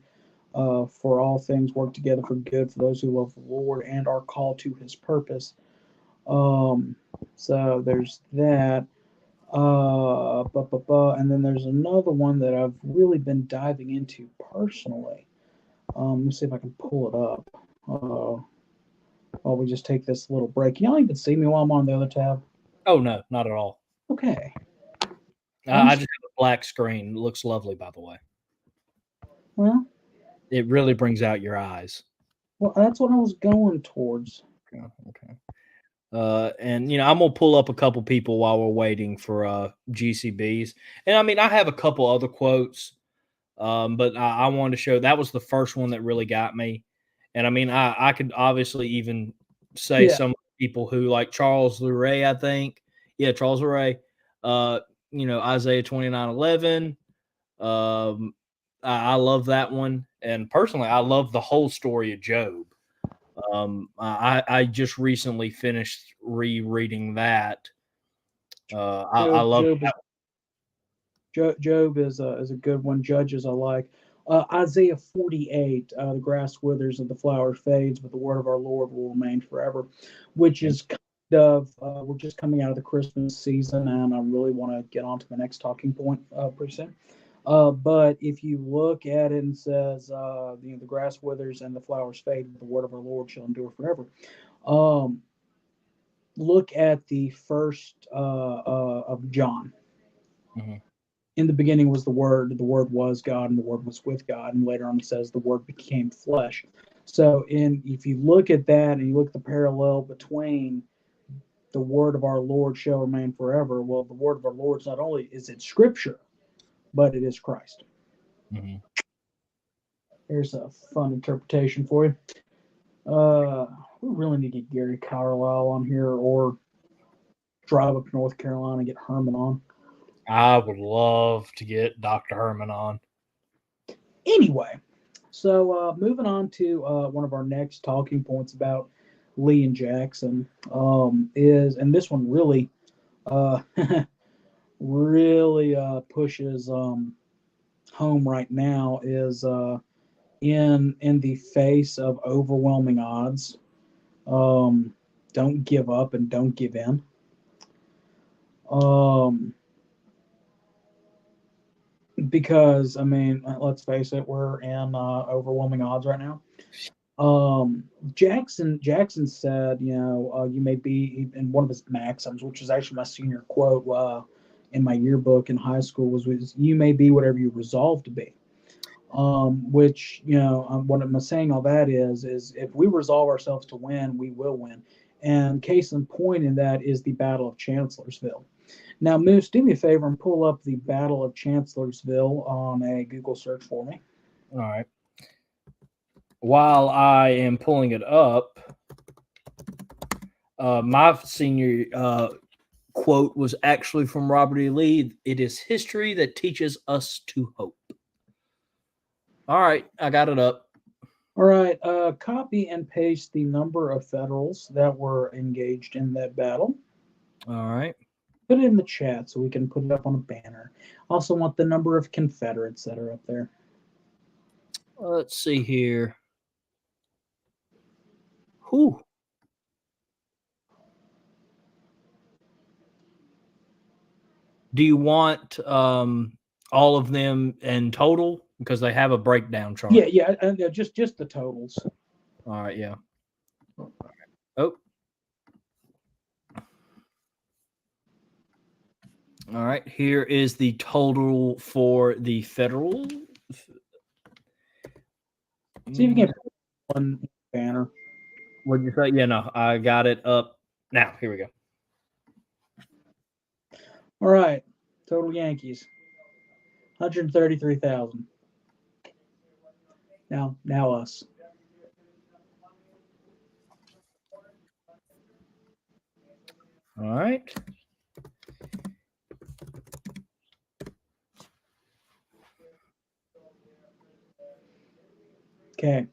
For all things work together for good for those who love the Lord and are called to his purpose. So there's that. And then there's another one that I've really been diving into personally. Let me see if I can pull it up. While we just take this little break. Can y'all even see me while I'm on the other tab? Oh, no, not at all. Okay. I just have a black screen. It looks lovely, by the way. Well, it really brings out your eyes. Well, that's what I was going towards. Okay. And I'm gonna pull up a couple people while we're waiting for GCBs. And I mean, I have a couple other quotes, but I wanted to show that was the first one that really got me. And I mean, I could obviously even say some people who like Charles Luray, I think. Yeah, Charles Luray. Isaiah 29:11. I love that one. And personally, I love the whole story of Job. I just recently finished rereading that. I love Job is a good one. Judges I like. Isaiah 48, the grass withers and the flower fades, but the word of our Lord will remain forever, which is kind of, we're just coming out of the Christmas season, and I really want to get on to the next talking point pretty soon. But if you look at it and says, the grass withers and the flowers fade, but the word of our Lord shall endure forever. Um, Look at the first of John. Mhm. In the beginning was the Word was God, and the Word was with God. And later on, it says the Word became flesh. So, if you look at that and you look at the parallel between the word of our Lord shall remain forever, well, the word of our Lord is not only is it Scripture, but it is Christ. Mhm. Here's a fun interpretation for you. We really need to get Gary Carlisle on here, or drive up to North Carolina and get Herman on. I would love to get Dr. Herman on. Anyway, so moving on to one of our next talking points about Lee and Jackson is, and this one really, uh, really pushes home right now, is in the face of overwhelming odds, don't give up and don't give in. Um, because I mean, let's face it, we're in overwhelming odds right now. Jackson said, you may be, in one of his maxims, which is actually my senior quote in my yearbook in high school, was you may be whatever you resolve to be. Which, what I'm saying all that is if we resolve ourselves to win, we will win. And case in point in that is the Battle of Chancellorsville. Now, Moose, do me a favor and pull up the Battle of Chancellorsville on a Google search for me. All right. While I am pulling it up, my senior quote was actually from Robert E. Lee. It is history that teaches us to hope. All right, I got it up. All right, copy and paste the number of Federals that were engaged in that battle. All right. Put it in the chat so we can put it up on a banner. Also want the number of Confederates that are up there. Let's see here. Whew. Do you want all of them in total? Because they have a breakdown chart. Yeah, just the totals. All right, yeah. Oh. All right, here is the total for the federal. See if you can put one banner. What'd you say? Yeah, no, I got it up now. Here we go. All right, total Yankees, 133,000. Now us. All right. Okay.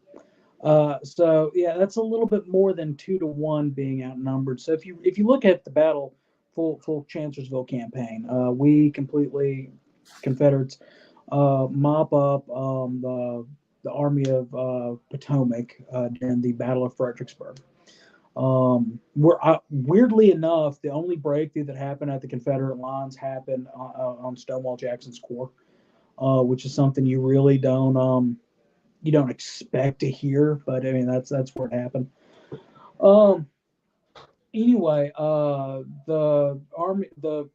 So yeah, that's a little bit more than 2-1 being outnumbered. So if you look at the battle, full Chancellorsville campaign, we completely Confederates mop up the Army of Potomac during the Battle of Fredericksburg. Weirdly enough, the only breakthrough that happened at the Confederate lines happened on Stonewall Jackson's Corps, which is something you really don't expect to hear, but I mean that's where it happened. Anyway, the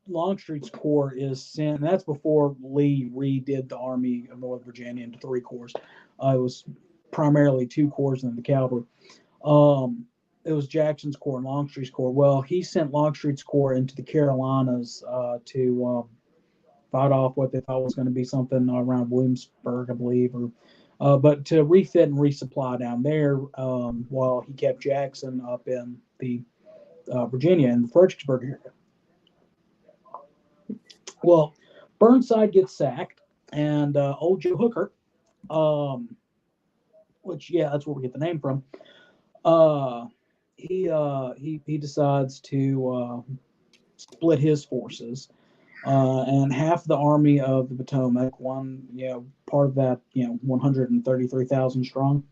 Longstreet's Corps is sent, and that's before Lee redid the Army of Northern Virginia into 3 corps. It was primarily 2 corps and the cavalry. It was Jackson's Corps and Longstreet's Corps. Well, he sent Longstreet's Corps into the Carolinas to fight off what they thought was going to be something around Williamsburg, I believe, but to refit and resupply down there while he kept Jackson up in the Virginia and the Fredericksburg area. Well, Burnside gets sacked, and old Joe Hooker, which that's where we get the name from. He decides to split his forces. And half the Army of the Potomac, part of that, 133,000 strong.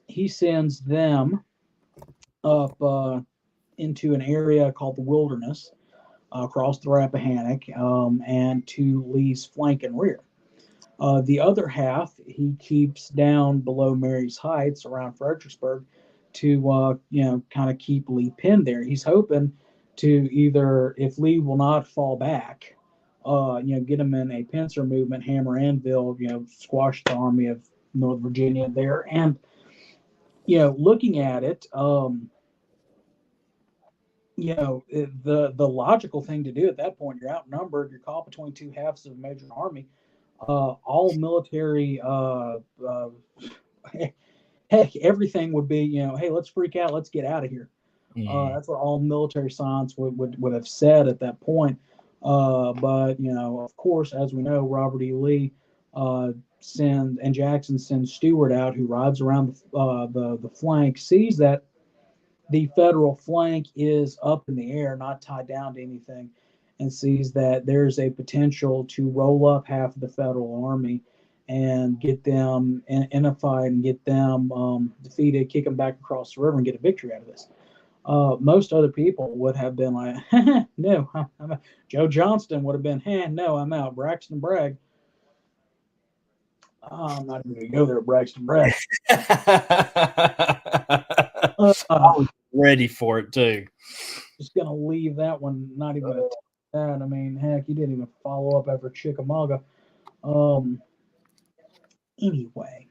He sends them up into an area called the Wilderness, across the Rappahannock, and to Lee's flank and rear. The other half he keeps down below Mary's Heights around Fredericksburg to kind of keep Lee pinned there. He's hoping to either, if Lee will not fall back, get him in a pincer movement, hammer anvil, squash the Army of North Virginia there. And looking at it, the logical thing to do at that point, you're outnumbered, you're caught between two halves of a major army. All military, heck, everything would be, hey, let's freak out, let's get out of here. That's what all military science would have said at that point. But of course, as we know, Robert E. Lee Jackson sends Stewart out, who rides around the flank, sees that the federal flank is up in the air, not tied down to anything, and sees that there's a potential to roll up half of the federal army and get them in a fight and get them defeated, kick them back across the river, and get a victory out of this. Most other people would have been like, no, I'm out. Joe Johnston would have been, no, I'm out. Braxton Bragg. I'm not even going to go there, Braxton Bragg. I was ready for it too. Just going to leave that one, not even that. I mean, heck, he didn't even follow up after Chickamauga. Anyway,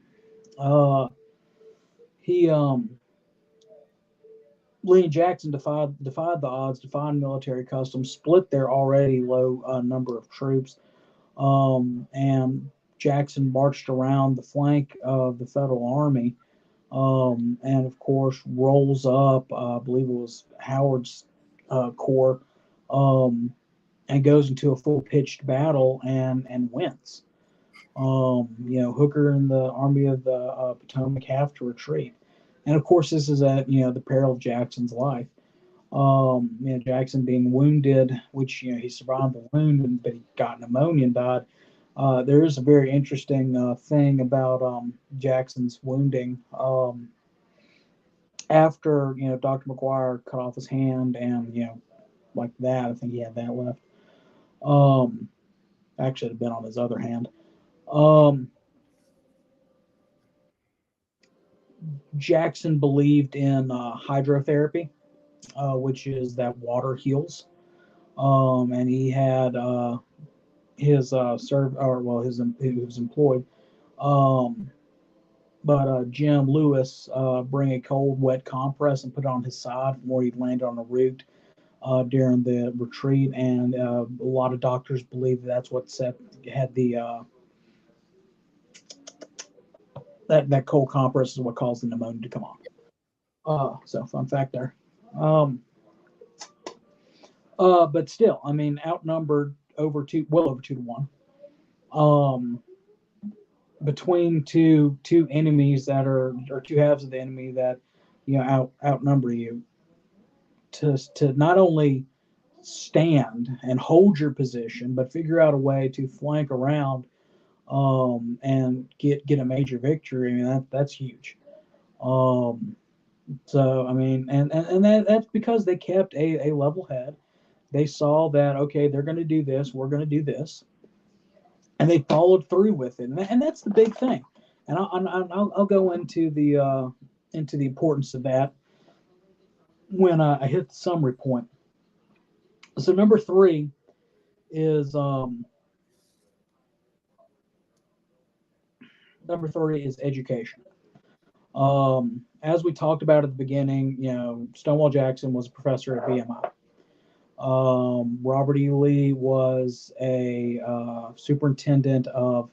Lee and Jackson defied the odds, defied military customs, split their already low number of troops, and Jackson marched around the flank of the Federal Army, and of course rolls up, I believe it was Howard's corps, and goes into a full pitched battle and wins. Hooker and the Army of the Potomac have to retreat. And of course, this is at the peril of Jackson's life. Jackson being wounded, which he survived the wound, but he got pneumonia and died. There is a very interesting thing about Jackson's wounding. After Dr. McGuire cut off his hand, and like that, I think he had that left. Actually, it had been on his other hand. Jackson believed in hydrotherapy, which is that water heals. And he had he was employed. But Jim Lewis bring a cold, wet compress and put it on his side from where he'd landed on a root during the retreat. And a lot of doctors believe that's what had the that cold compress is what caused the pneumonia to come on. So fun fact there. But still, I mean, outnumbered well over 2-1. Between two enemies that are, or two halves of the enemy that outnumber you, to not only stand and hold your position, but figure out a way to flank around and get a major victory. I mean, that's huge. So I mean, and that's because they kept a level head. They saw that, okay, they're going to do this, we're going to do this, and they followed through with it, and that's the big thing. And I'll go into the importance of that when I hit the summary point. So number 3 is education. As we talked about at the beginning, Stonewall Jackson was a professor at VMI. Robert E. Lee was a superintendent of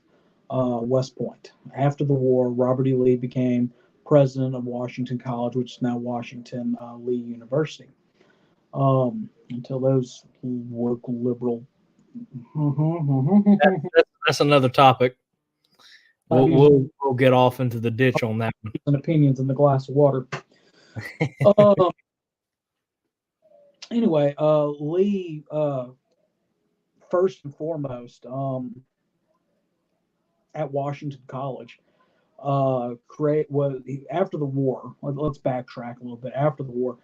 West Point. After the war, Robert E. Lee became president of Washington College, which is now Washington Lee University. Until those woke liberal. That's another topic. We'll get off into the ditch on that one. And opinions in the glass of water. Anyway, Lee, first and foremost, at Washington College, after the war. Let's backtrack a little bit. After the war,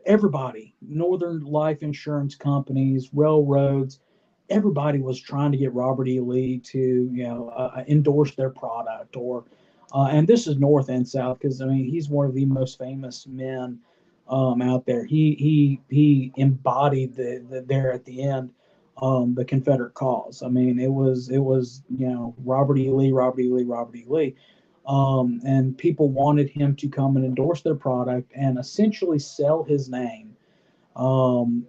everybody, Northern life insurance companies, railroads, everybody was trying to get Robert E. Lee to, endorse their product and this is North and South because I mean he's one of the most famous men out there. He embodied there at the end the Confederate cause. I mean it was Robert E. Lee, Robert E. Lee, Robert E. Lee. And people wanted him to come and endorse their product and essentially sell his name, and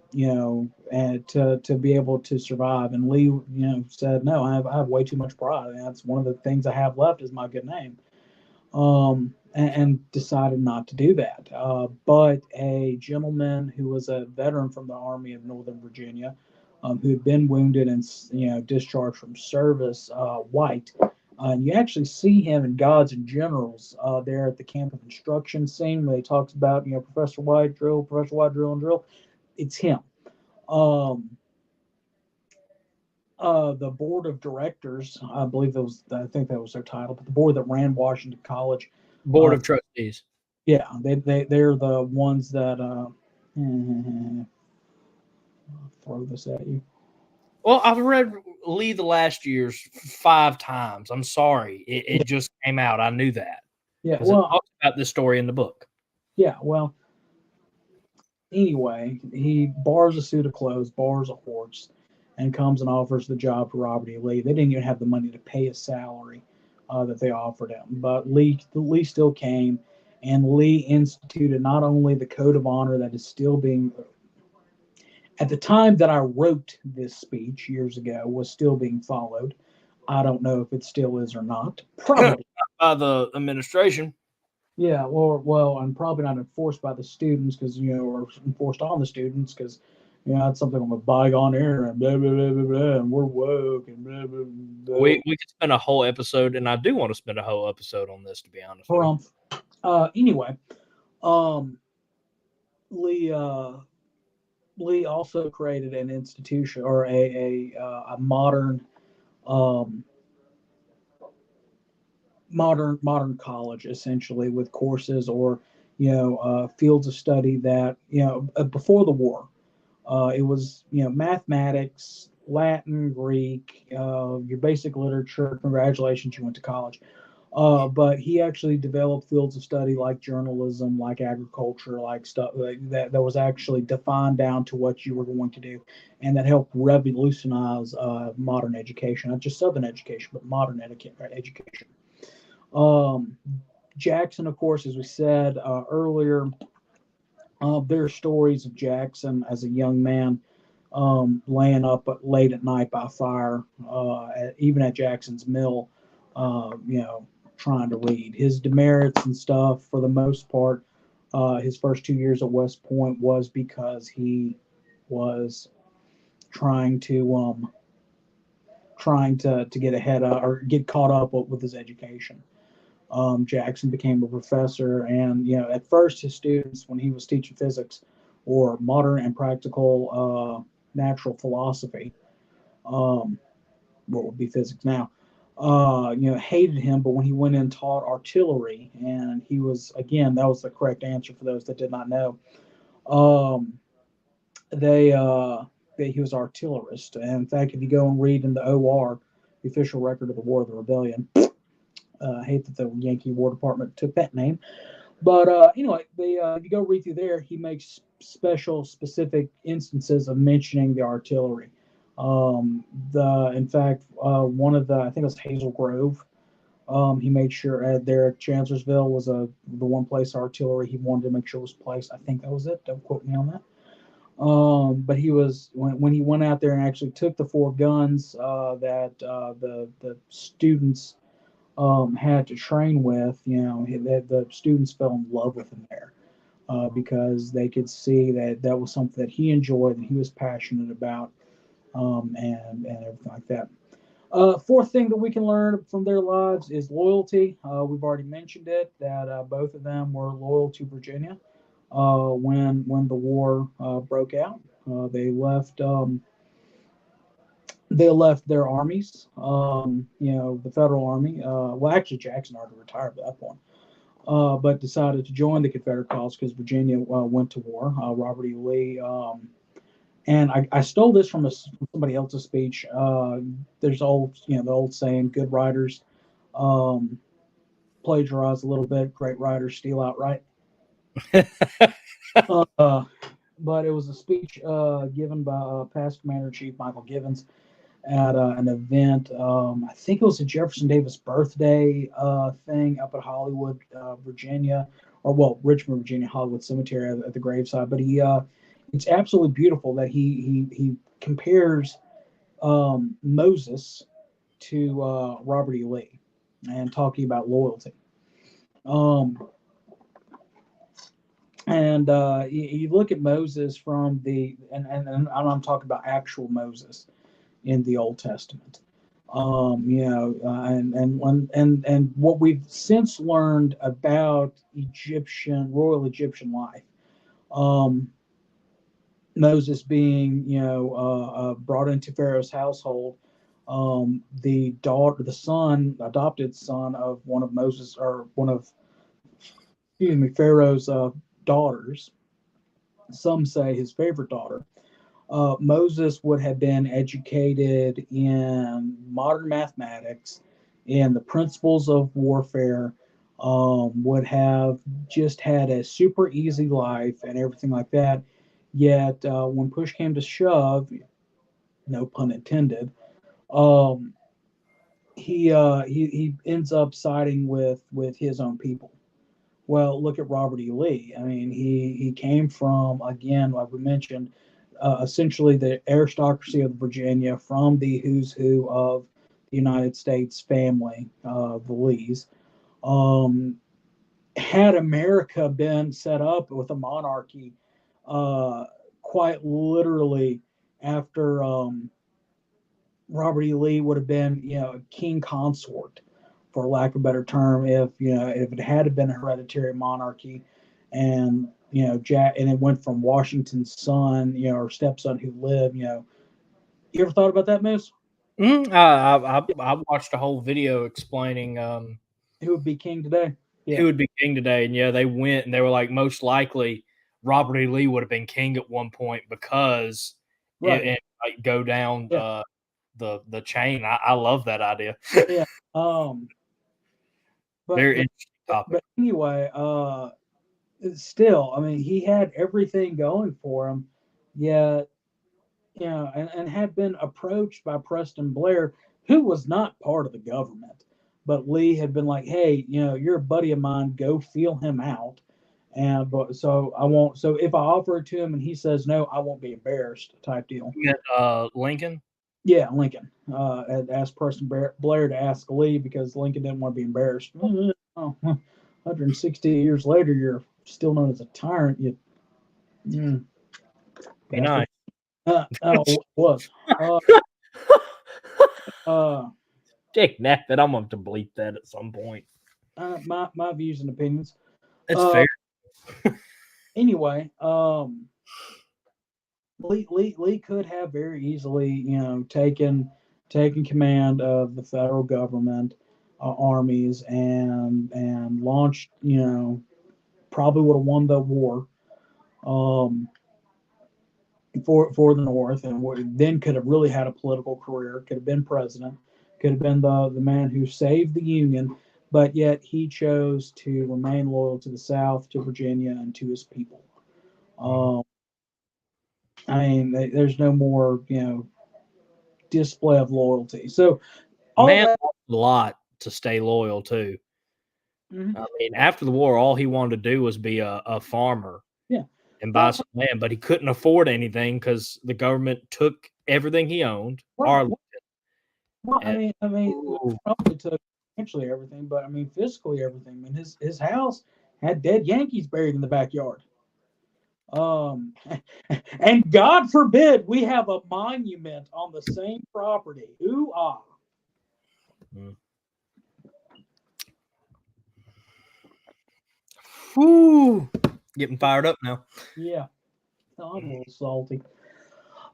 to be able to survive. And Lee, said, no, I have way too much pride. And that's one of the things I have left is my good name. And decided not to do that. But a gentleman who was a veteran from the Army of Northern Virginia, who had been wounded and discharged from service, White. And you actually see him in Gods and Generals there at the camp of instruction scene where he talks about, Professor White drill, Professor White drill and drill. It's him. The board of directors, I think that was their title, but the board that ran Washington College. Board of Trustees. Yeah, they're the ones that throw this at you. Well, I've read Lee the last year's 5 times. I'm sorry. It just came out. I knew that. Yeah, well, it talks about this story in the book. Yeah, well, anyway, he borrows a suit of clothes, borrows a horse, and comes and offers the job for Robert E. Lee. They didn't even have the money to pay his salary that they offered him. But Lee still came, and Lee instituted not only the code of honor that is still being, at the time that I wrote this speech years ago, was still being followed. I don't know if it still is or not. Probably. By the administration. Yeah, well, and probably not enforced by the students because, or enforced on the students because, that's something on a bygone era and blah, blah, blah, blah, blah, and we're woke and blah, blah, blah. We could spend a whole episode, and I do want to spend a whole episode on this, to be honest. Anyway, Lee also created an institution or a modern college, essentially, with courses or fields of study that before the war. It was, mathematics, Latin, Greek, your basic literature. Congratulations, you went to college. But he actually developed fields of study like journalism, like agriculture, like stuff like that was actually defined down to what you were going to do. And that helped revolutionize modern education, not just Southern education, but modern education. Jackson, of course, as we said earlier, there are stories of Jackson as a young man laying up late at night by fire, even at Jackson's Mill, trying to read. His demerits and stuff, for the most part, his first 2 years at West Point was because he was trying to get ahead or get caught up with his education. Jackson became a professor, and at first his students, when he was teaching physics or modern and practical natural philosophy, what would be physics now, hated him. But when he went in and taught artillery, and he was, again, that was the correct answer for those that did not know, he was artillerist. And in fact, if you go and read in the OR, the official record of the War of the Rebellion, I hate that the Yankee War Department took that name. But anyway, if you go read through there, he makes specific instances of mentioning the artillery. In fact, one of I think it was Hazel Grove. He made sure there at Chancellorsville was the one place artillery he wanted to make sure was placed. I think that was it. Don't quote me on that. But he was when he went out there and actually took the 4 guns that the students had to train with, the students fell in love with him there because they could see that was something that he enjoyed and he was passionate about, and everything like that. Fourth thing that we can learn from their lives is loyalty. We've already mentioned it, that both of them were loyal to Virginia when the war broke out. They left their armies, the Federal Army. Well, actually, Jackson already retired at that point. but decided to join the Confederate cause because Virginia went to war. Robert E. Lee. And I stole this from somebody else's speech. There's the old saying, good writers plagiarize a little bit, great writers steal outright. But it was a speech given by past Commander-in-Chief Michael Givens at an event. I think it was a Jefferson Davis birthday thing up at Hollywood, Virginia, Richmond, Virginia, Hollywood Cemetery at the graveside. But it's absolutely beautiful that he compares Moses to Robert E. Lee and talking about loyalty. And you look at Moses from and I'm talking about actual Moses in the Old Testament. And what we've since learned about royal Egyptian life. Moses being, brought into Pharaoh's household, the adopted son of one of Pharaoh's daughters. Some say his favorite daughter. Moses would have been educated in modern mathematics, in the principles of warfare, would have just had a super easy life and everything like that. Yet, when push came to shove, no pun intended, he ends up siding with his own people. Well, look at Robert E. Lee. I mean, he came from, again, like we mentioned, essentially the aristocracy of Virginia, from the who's who of the United States family, the Lees. Had America been set up with a monarchy, quite literally after Robert E. Lee would have been, a king consort, for lack of a better term, if it had been a hereditary monarchy, and and it went from Washington's son, or stepson who lived, you ever thought about that, Moose? I watched a whole video explaining who would be king today. Who would be king today, and they went and they were like, most likely Robert E. Lee would have been king at one point because it like go down the chain. I love that idea. Yeah. Very interesting topic. But anyway, still, I mean, he had everything going for him, yet, and had been approached by Preston Blair, who was not part of the government, but Lee had been like, hey, you're a buddy of mine, go feel him out. So I won't. So if I offer it to him and he says no, I won't be embarrassed, type deal. Lincoln. Yeah, Lincoln had asked Preston Blair to ask Lee because Lincoln didn't want to be embarrassed. 160 years later, you're still known as a tyrant. Be nice. Was. Jake Nappet, I'm going to bleep that at some point. My views and opinions. That's fair. Anyway, Lee could have very easily, taken command of the federal government, armies, and launched, probably would have won the war, for the North, and then could have really had a political career, could have been president, could have been the man who saved the Union, but yet he chose to remain loyal to the South, to Virginia, and to his people. I mean, there's no more, display of loyalty. So, a lot to stay loyal to. Mm-hmm. I mean, after the war, all he wanted to do was be a farmer. Yeah. And buy some land, but he couldn't afford anything because the government took everything he owned. Well, I mean, probably took essentially everything, but I mean, physically everything. I mean, his house had dead Yankees buried in the backyard. And God forbid we have a monument on the same property. Ooh, ah. Woo! Getting fired up now. Yeah. I'm a little salty.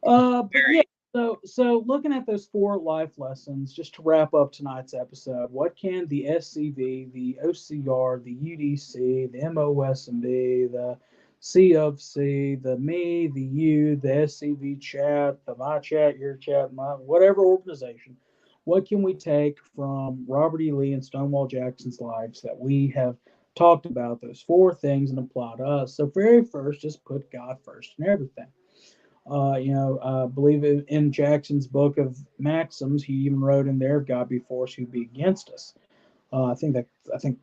But yeah, So looking at those 4 life lessons, just to wrap up tonight's episode, what can the SCV, the OCR, the UDC, the MOSMB, the C of C, the me, the you, the SCV chat, the my chat, your chat, my whatever organization, what can we take from Robert E. Lee and Stonewall Jackson's lives that we have talked about those 4 things and apply to us? So very first, just put God first in everything. I believe in Jackson's book of Maxims, he even wrote in there, "God be for us, who be against us." I think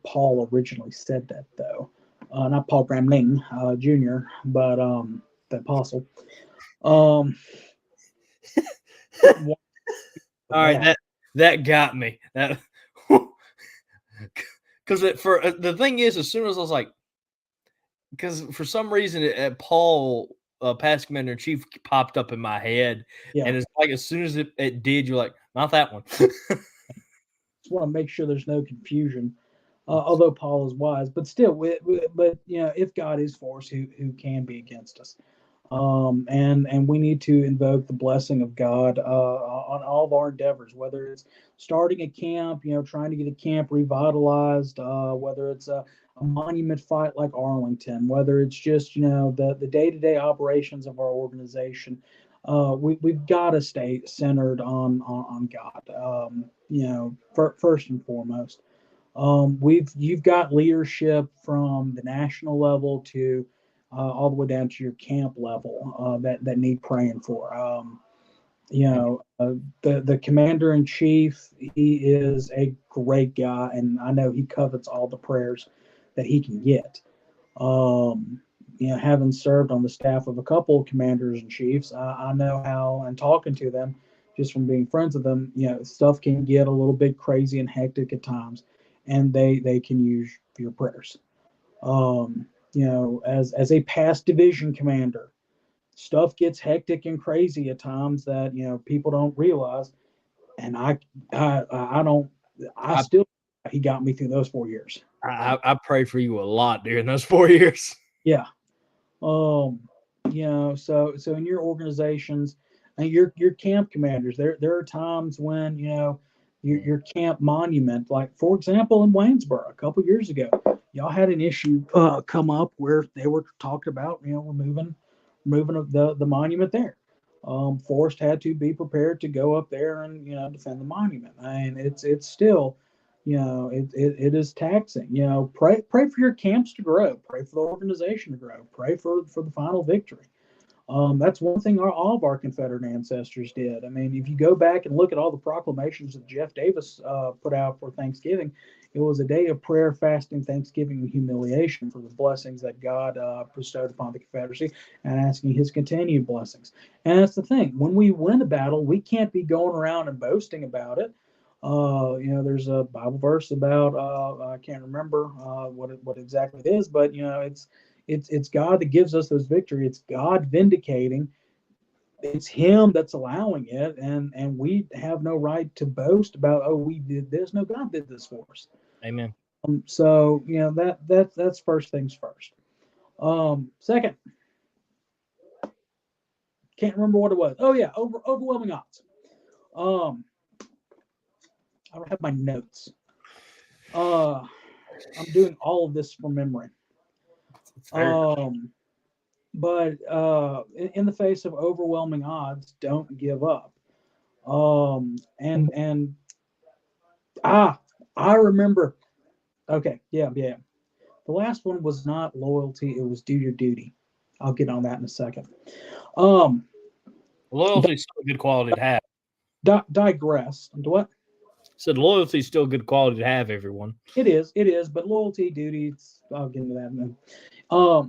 Paul originally said that though, not Paul Gramling Jr., but the apostle. All right, that got me. That because the thing is, as soon as I was like, because for some reason Paul. Past Commander in Chief popped up in my head, and it's like as soon as it did, you're like, not that one. Just want to make sure there's no confusion. Although Paul is wise, but still, but if God is for us, who can be against us? And we need to invoke the blessing of God on all of our endeavors, whether it's starting a camp, trying to get a camp revitalized, whether it's a monument fight like Arlington, whether it's just the day-to-day operations of our organization. We've got to stay centered on God, first and foremost. You've got leadership from the national level to all the way down to your camp level that need praying for. The commander in chief, he is a great guy, and I know he covets all the prayers that he can get. Having served on the staff of a couple of commanders in chiefs, I know how, and talking to them, just from being friends with them, stuff can get a little bit crazy and hectic at times, and they can use your prayers. As a past division commander, stuff gets hectic and crazy at times that people don't realize, and he got me through those 4 years. I prayed for you a lot during those 4 years. Yeah. So in your organizations and your camp commanders, there are times when your camp monument, like for example in Waynesboro a couple years ago, y'all had an issue come up where they were talking about removing the monument there. Forrest had to be prepared to go up there and defend the monument. I mean, it's still it is taxing. Pray for your camps to grow, pray for the organization to grow, pray for the final victory. That's one thing all of our Confederate ancestors did. I mean, if you go back and look at all the proclamations that Jeff Davis put out for Thanksgiving, it was a day of prayer, fasting, thanksgiving, and humiliation for the blessings that God bestowed upon the Confederacy, and asking his continued blessings. And that's the thing. When we win a battle, we can't be going around and boasting about it. There's a Bible verse about I can't remember what exactly it is, but it's God that gives us those victories. It's God vindicating. It's him that's allowing it, and we have no right to boast about, we did this. No, God did this for us. Amen. So that's first things first. Second, can't remember what it was. Oh yeah, overwhelming odds. I don't have my notes. I'm doing all of this from memory. But in the face of overwhelming odds, don't give up. I remember. Okay, yeah. The last one was not loyalty; it was do your duty. I'll get on that in a second. Loyalty is still a good quality to have. Digress. What? Said loyalty is still a good quality to have, everyone. It is, but loyalty, duty, I'll get into that in a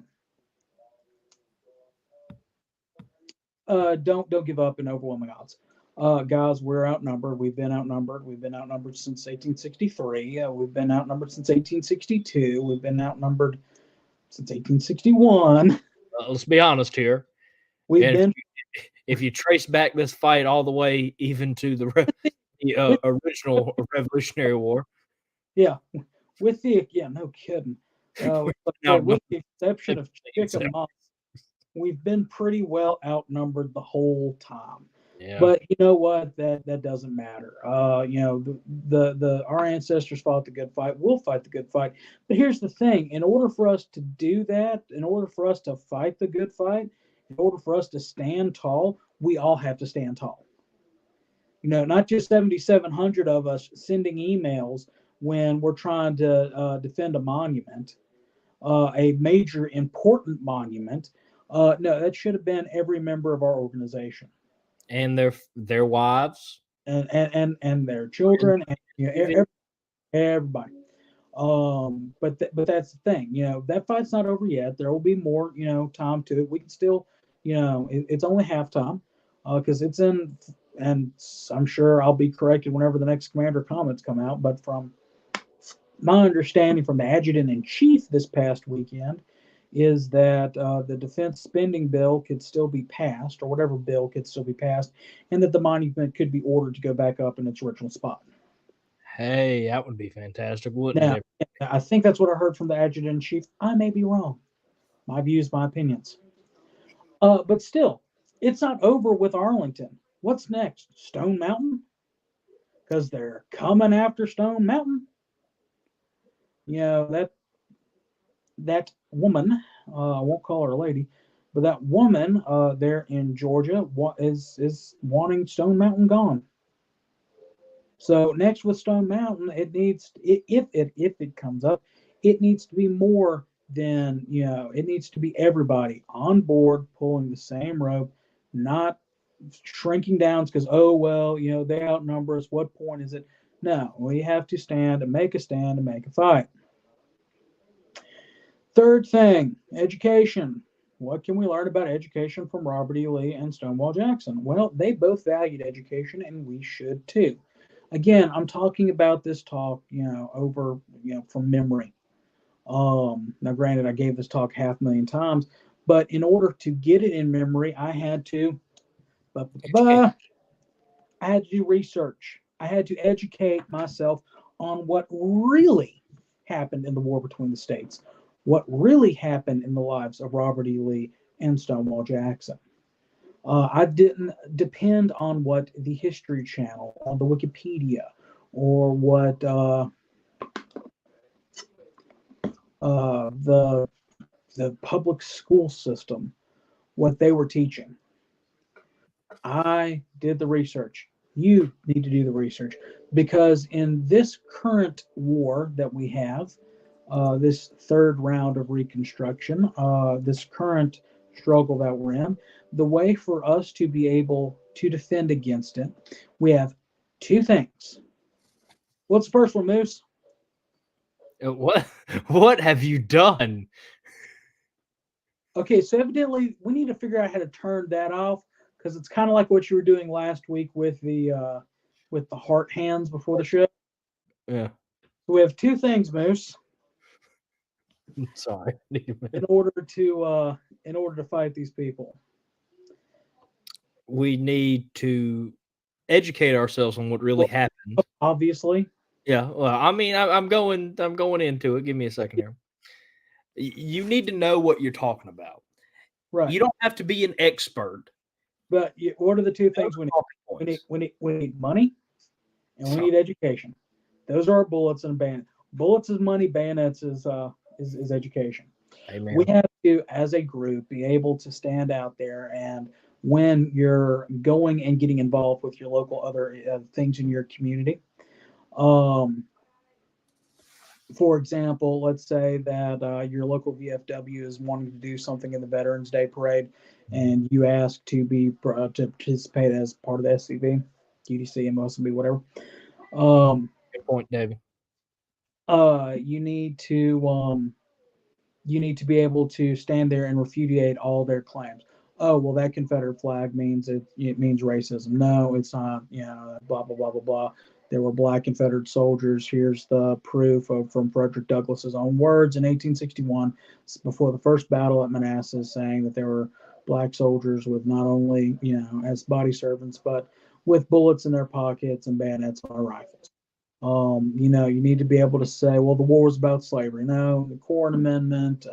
minute. Don't give up in overwhelming odds. Guys, we're outnumbered. We've been outnumbered. We've been outnumbered since 1863. We've been outnumbered since 1862. We've been outnumbered since 1861. Let's be honest here. If you trace back this fight all the way even to the original Revolutionary War. Yeah, no kidding. With the exception of Chickamauga, we've been pretty well outnumbered the whole time. Yeah. But you know what? That doesn't matter. You know, the our ancestors fought the good fight. We'll fight the good fight. But here's the thing: in order for us to do that, in order for us to fight the good fight, in order for us to stand tall, we all have to stand tall. You know, not just 7,700 of us sending emails when we're trying to defend a monument, a major important monument. No, that should have been every member of our organization And their wives. and their children and you know, everybody. But that's the thing. You know, that fight's not over yet. There will be more. You know, time to it. We can still. You know, it's only halftime because it's in. And I'm sure I'll be corrected whenever the next commander comments come out. But from my understanding from the adjutant in chief this past weekend is that the defense spending bill could still be passed, or whatever bill could still be passed, and that the monument could be ordered to go back up in its original spot. Hey, that would be fantastic, wouldn't Now, it? I think that's what I heard from the adjutant in chief. I may be wrong. My views, my opinions. But still, it's not over with Arlington. What's next? Stone Mountain? Because they're coming after Stone Mountain. You know, that woman, I won't call her a lady, but that woman there in Georgia is wanting Stone Mountain gone. So next with Stone Mountain, it needs if it comes up, it needs to be more than it needs to be everybody on board pulling the same rope, not shrinking down because oh well they outnumber us. What point is it? No, we have to stand and make a fight. Third thing, education. What can we learn about education from Robert E. Lee and Stonewall Jackson? Well, they both valued education, and we should too. Again, I'm talking about this talk, over, from memory. Now, granted, I gave this talk 500,000 times, but in order to get it in memory, I had to, I had to do research. I had to educate myself on what really happened in the war between the states, what really happened in the lives of Robert E. Lee and Stonewall Jackson. I didn't depend on what the History Channel, on the Wikipedia, or what the public school system, what they were teaching. I did the research. You need to do the research because in this current war that we have, this third round of Reconstruction, this current struggle that we're in, the way for us to be able to defend against it, we have two things. What's the first one, Moose? What have you done? Okay, so evidently we need to figure out how to turn that off because it's kind of like what you were doing last week with the heart hands before the show. Yeah. We have two things, Moose. I'm sorry. In order to fight these people, we need to educate ourselves on what really happened. Obviously. Yeah. Well, I mean, I'm going into it. Give me a second here. You need to know what you're talking about. Right. You don't have to be an expert. But what are the two things we need? We need money, and we need education. Those are our bullets and bayonets. Bullets is money. Bayonets is education. Amen. We have to, as a group, be able to stand out there, and when you're going and getting involved with your local other things in your community, for example, let's say that your local VFW is wanting to do something in the Veterans Day Parade, and you ask to to participate as part of the SCV, UDC, MOSB, whatever. Good point, David. You need to be able to stand there and repudiate all their claims. Oh, well, that Confederate flag means it means racism. No, it's not. Blah blah blah blah blah. There were black Confederate soldiers. Here's the proof from Frederick Douglass's own words in 1861, before the first battle at Manassas, saying that there were black soldiers with not only as body servants, but with bullets in their pockets and bayonets on their rifles. You need to be able to say, well, the war was about slavery. No, the Corn Amendment,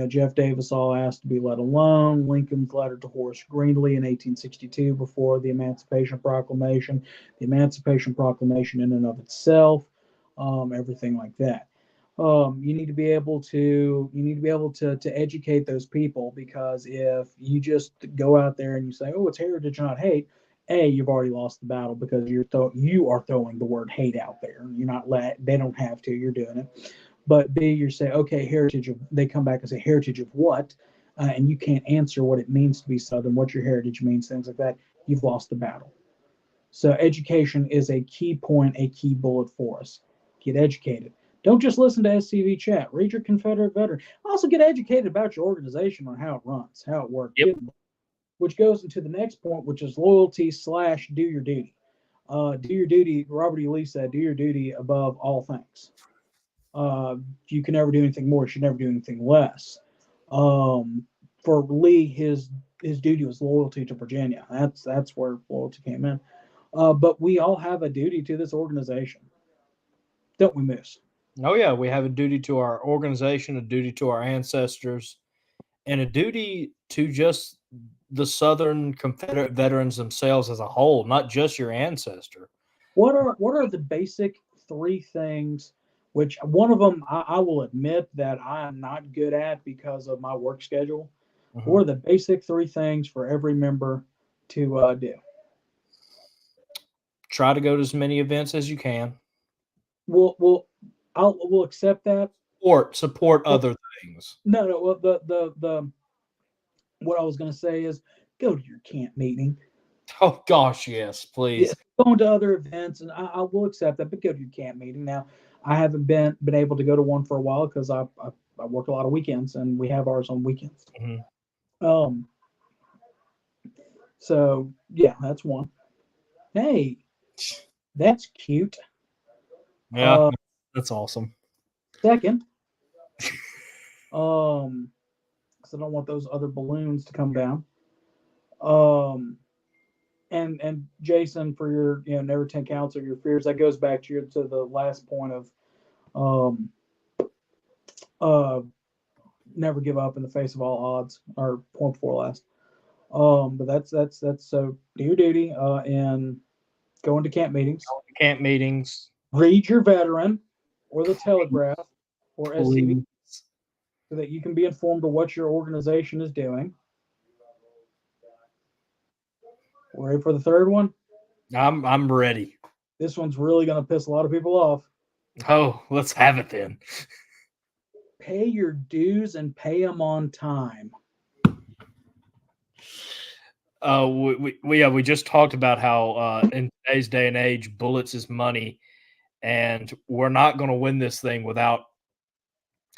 Jeff Davis all asked to be let alone. Lincoln's letter to Horace Greeley in 1862 before the Emancipation Proclamation. The Emancipation Proclamation in and of itself, everything like that. You need to be able to educate those people, because if you just go out there and you say, "Oh, it's heritage, not hate," you've already lost the battle, because you are throwing the word hate out there. You're not they don't have to. You're doing it. But B, you say, okay, heritage of. They come back and say, heritage of what? And you can't answer what it means to be Southern, what your heritage means, things like that. You've lost the battle. So education is a key point, a key bullet for us. Get educated. Don't just listen to SCV chat. Read your Confederate veteran. Also get educated about your organization, on how it runs, how it works. Yep. Which goes into the next point, which is loyalty / do your duty. Do your duty. Robert E. Lee said, do your duty above all things. You can never do anything more. You should never do anything less. For Lee, his duty was loyalty to Virginia. That's where loyalty came in. But we all have a duty to this organization, don't we, Moose? Oh yeah, we have a duty to our organization, a duty to our ancestors, and a duty to just the Southern Confederate veterans themselves as a whole, not just your ancestor. What are the basic 3 things? Which one of them I will admit that I am not good at because of my work schedule. Mhm. What are the basic 3 things for every member to do? Try to go to as many events as you can. We'll accept that. Support other things. No. Well, the what I was going to say is go to your camp meeting. Oh gosh, yes, please. Yeah, going to other events, and I will accept that, but go to your camp meeting. Now, I haven't been able to go to one for a while because I work a lot of weekends, and we have ours on weekends. Mm-hmm. So yeah, that's one. Hey, that's cute. Yeah, that's awesome. Second, because I don't want those other balloons to come down. And Jason, for your never 10 counts of your fears, that goes back to the last point of never give up in the face of all odds, or point before last. But that's so do your duty and go into camp meetings. Read your veteran or the Telegraph or SCV, so that you can be informed of what your organization is doing. Ready for the third one? I'm ready. This one's really going to piss a lot of people off. Oh, let's have it then. Pay your dues and pay them on time. We just talked about how in today's day and age, bullets is money, and we're not going to win this thing without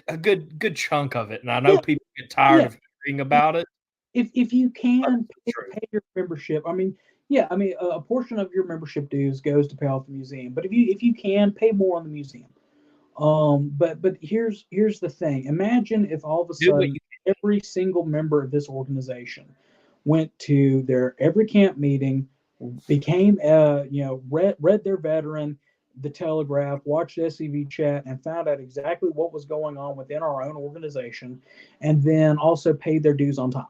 a good chunk of it. And I know people get tired of hearing about it. If you can pay your membership, a portion of your membership dues goes to pay off the museum. But if you can pay more on the museum. But here's the thing. Imagine if all of a sudden every single member of this organization went to their every camp meeting, became read their veteran, the Telegraph, watched SCV chat, and found out exactly what was going on within our own organization, and then also paid their dues on time.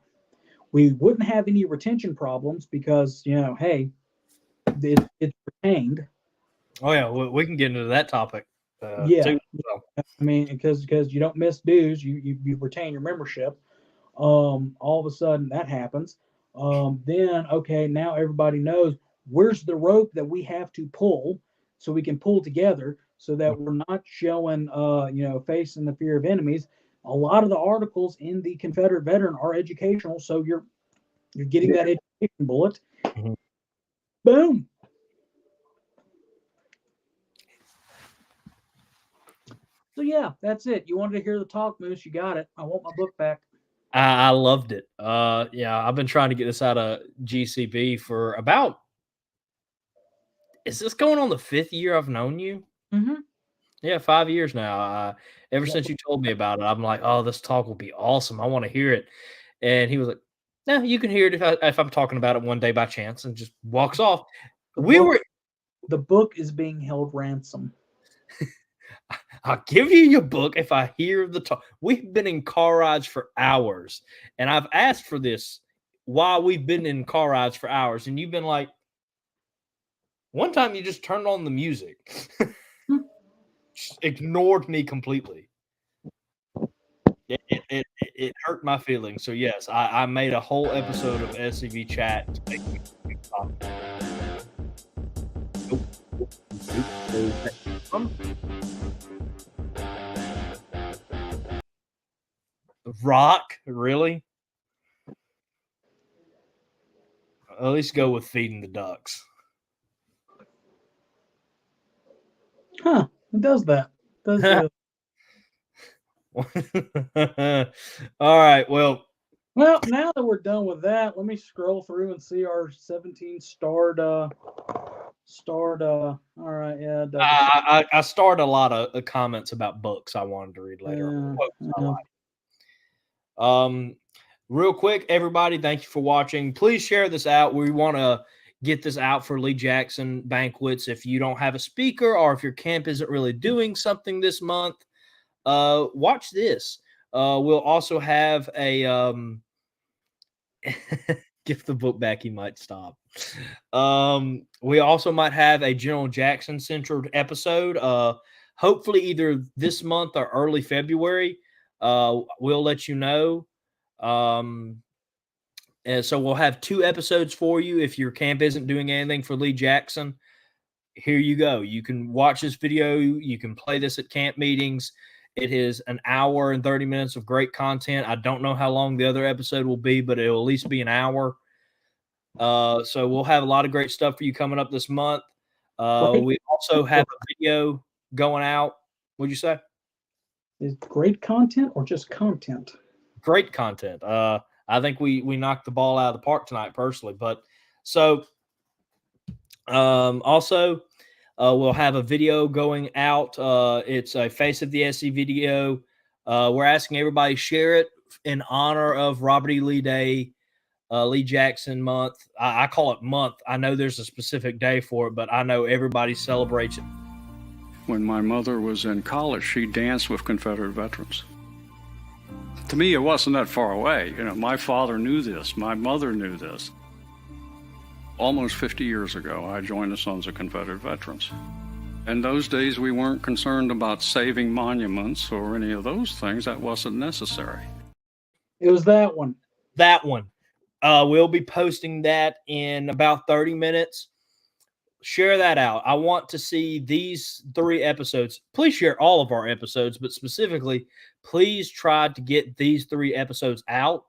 We wouldn't have any retention problems because hey, it's retained. Oh yeah, we can get into that topic. Too, so. I mean, because you don't miss dues, you retain your membership. All of a sudden that happens. Then okay, now everybody knows where's the rope that we have to pull, so we can pull together, so that we're not showing facing the fear of enemies. A lot of the articles in the Confederate Veteran are educational, so you're getting that education bullet. Mm-hmm. Boom. So yeah, that's it. You wanted to hear the talk, Moose? You got it. I want my book back. I loved it. I've been trying to get this out of GCB for about. Is this going on the 5th year I've known you? Mm-hmm. Yeah, 5 years now. Ever since you told me about it, I'm like, oh, this talk will be awesome. I want to hear it. And he was like, no, you can hear it if I'm talking about it one day by chance, and just walks off. The book is being held ransom. I'll give you your book if I hear the talk. We've been in car rides for hours, and I've asked for this while we've been in car rides for hours, and you've been like, one time you just turned on the music. Just ignored me completely. It hurt my feelings. So yes, I made a whole episode of SCV chat to make me stop. Rock, really? At least go with feeding the ducks. Huh? It does that. Does the All right. Well, Well, now that we're done with that, let me scroll through and see our 17 starred. All right, yeah. I started a lot of comments about books I wanted to read later. Real quick, everybody, thank you for watching. Please share this out. We want to get this out for Lee Jackson banquets. If you don't have a speaker or if your camp isn't really doing something this month, watch this. We'll also have a give the book back, he might stop. We also might have a General Jackson centered episode. Hopefully either this month or early February. We'll let you know. And so we'll have 2 episodes for you. If your camp isn't doing anything for Lee Jackson, here you go. You can watch this video. You can play this at camp meetings. It is an hour and 30 minutes of great content. I don't know how long the other episode will be, but it'll at least be an hour. So we'll have a lot of great stuff for you coming up this month. We also have a video going out. What'd you say? Is great content or just content? Great content. I think we knocked the ball out of the park tonight, personally. But so also we'll have a video going out. It's a Face of the SC video. We're asking everybody to share it in honor of Robert E. Lee Day, Lee Jackson month. I call it month. I know there's a specific day for it, but I know everybody celebrates it. When my mother was in college, she danced with Confederate veterans. To me, it wasn't that far away. You know, my father knew this. My mother knew this. Almost 50 years ago, I joined the Sons of Confederate Veterans. In those days, we weren't concerned about saving monuments or any of those things. That wasn't necessary. It was that one. That one. We'll be posting that in about 30 minutes. Share that out. I want to see these 3 episodes. Please share all of our episodes, but specifically, please try to get these 3 episodes out.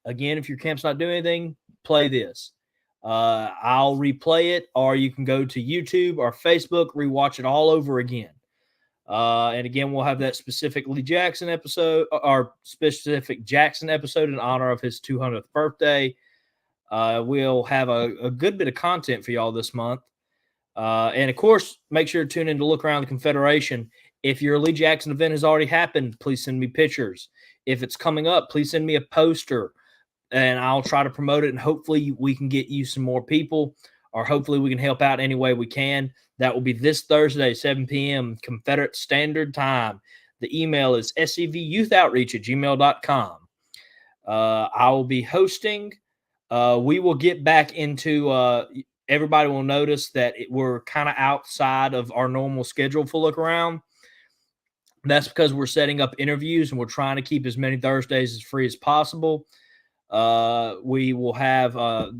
Again, if your camp's not doing anything, play this. I'll replay it, or you can go to YouTube or Facebook, rewatch it all over again. And again, we'll have that specific Lee Jackson episode, or specific Jackson episode in honor of his 200th birthday. We'll have a good bit of content for y'all this month. And of course, make sure to tune in to Look Around the Confederation. If your Lee Jackson event has already happened, please send me pictures. If it's coming up, please send me a poster, and I'll try to promote it. And hopefully we can get you some more people, or hopefully we can help out any way we can. That will be this Thursday, 7 p.m. Confederate Standard Time. The email is scvyouthOutreach@gmail.com. I will be hosting. We will get back into everybody will notice that we're kind of outside of our normal schedule for Look Around. That's because we're setting up interviews, and we're trying to keep as many Thursdays as free as possible. We will have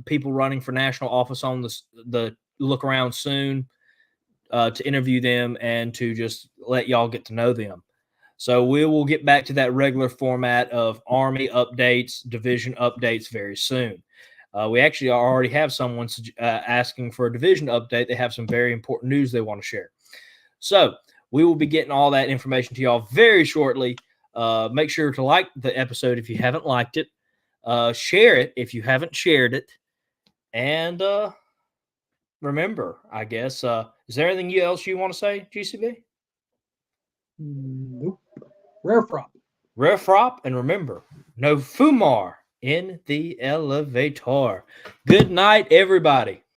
people running for national office on the Look Around soon to interview them and to just let y'all get to know them. So we will get back to that regular format of Army updates, division updates very soon. We actually already have someone asking for a division update. They have some very important news they want to share. So we will be getting all that information to y'all very shortly. Make sure to like the episode if you haven't liked it. Share it if you haven't shared it. And remember, I guess, is there anything else you want to say, GCB? Nope. Rare frop. Rare frop, and remember, no fumar in the elevator. Good night, everybody.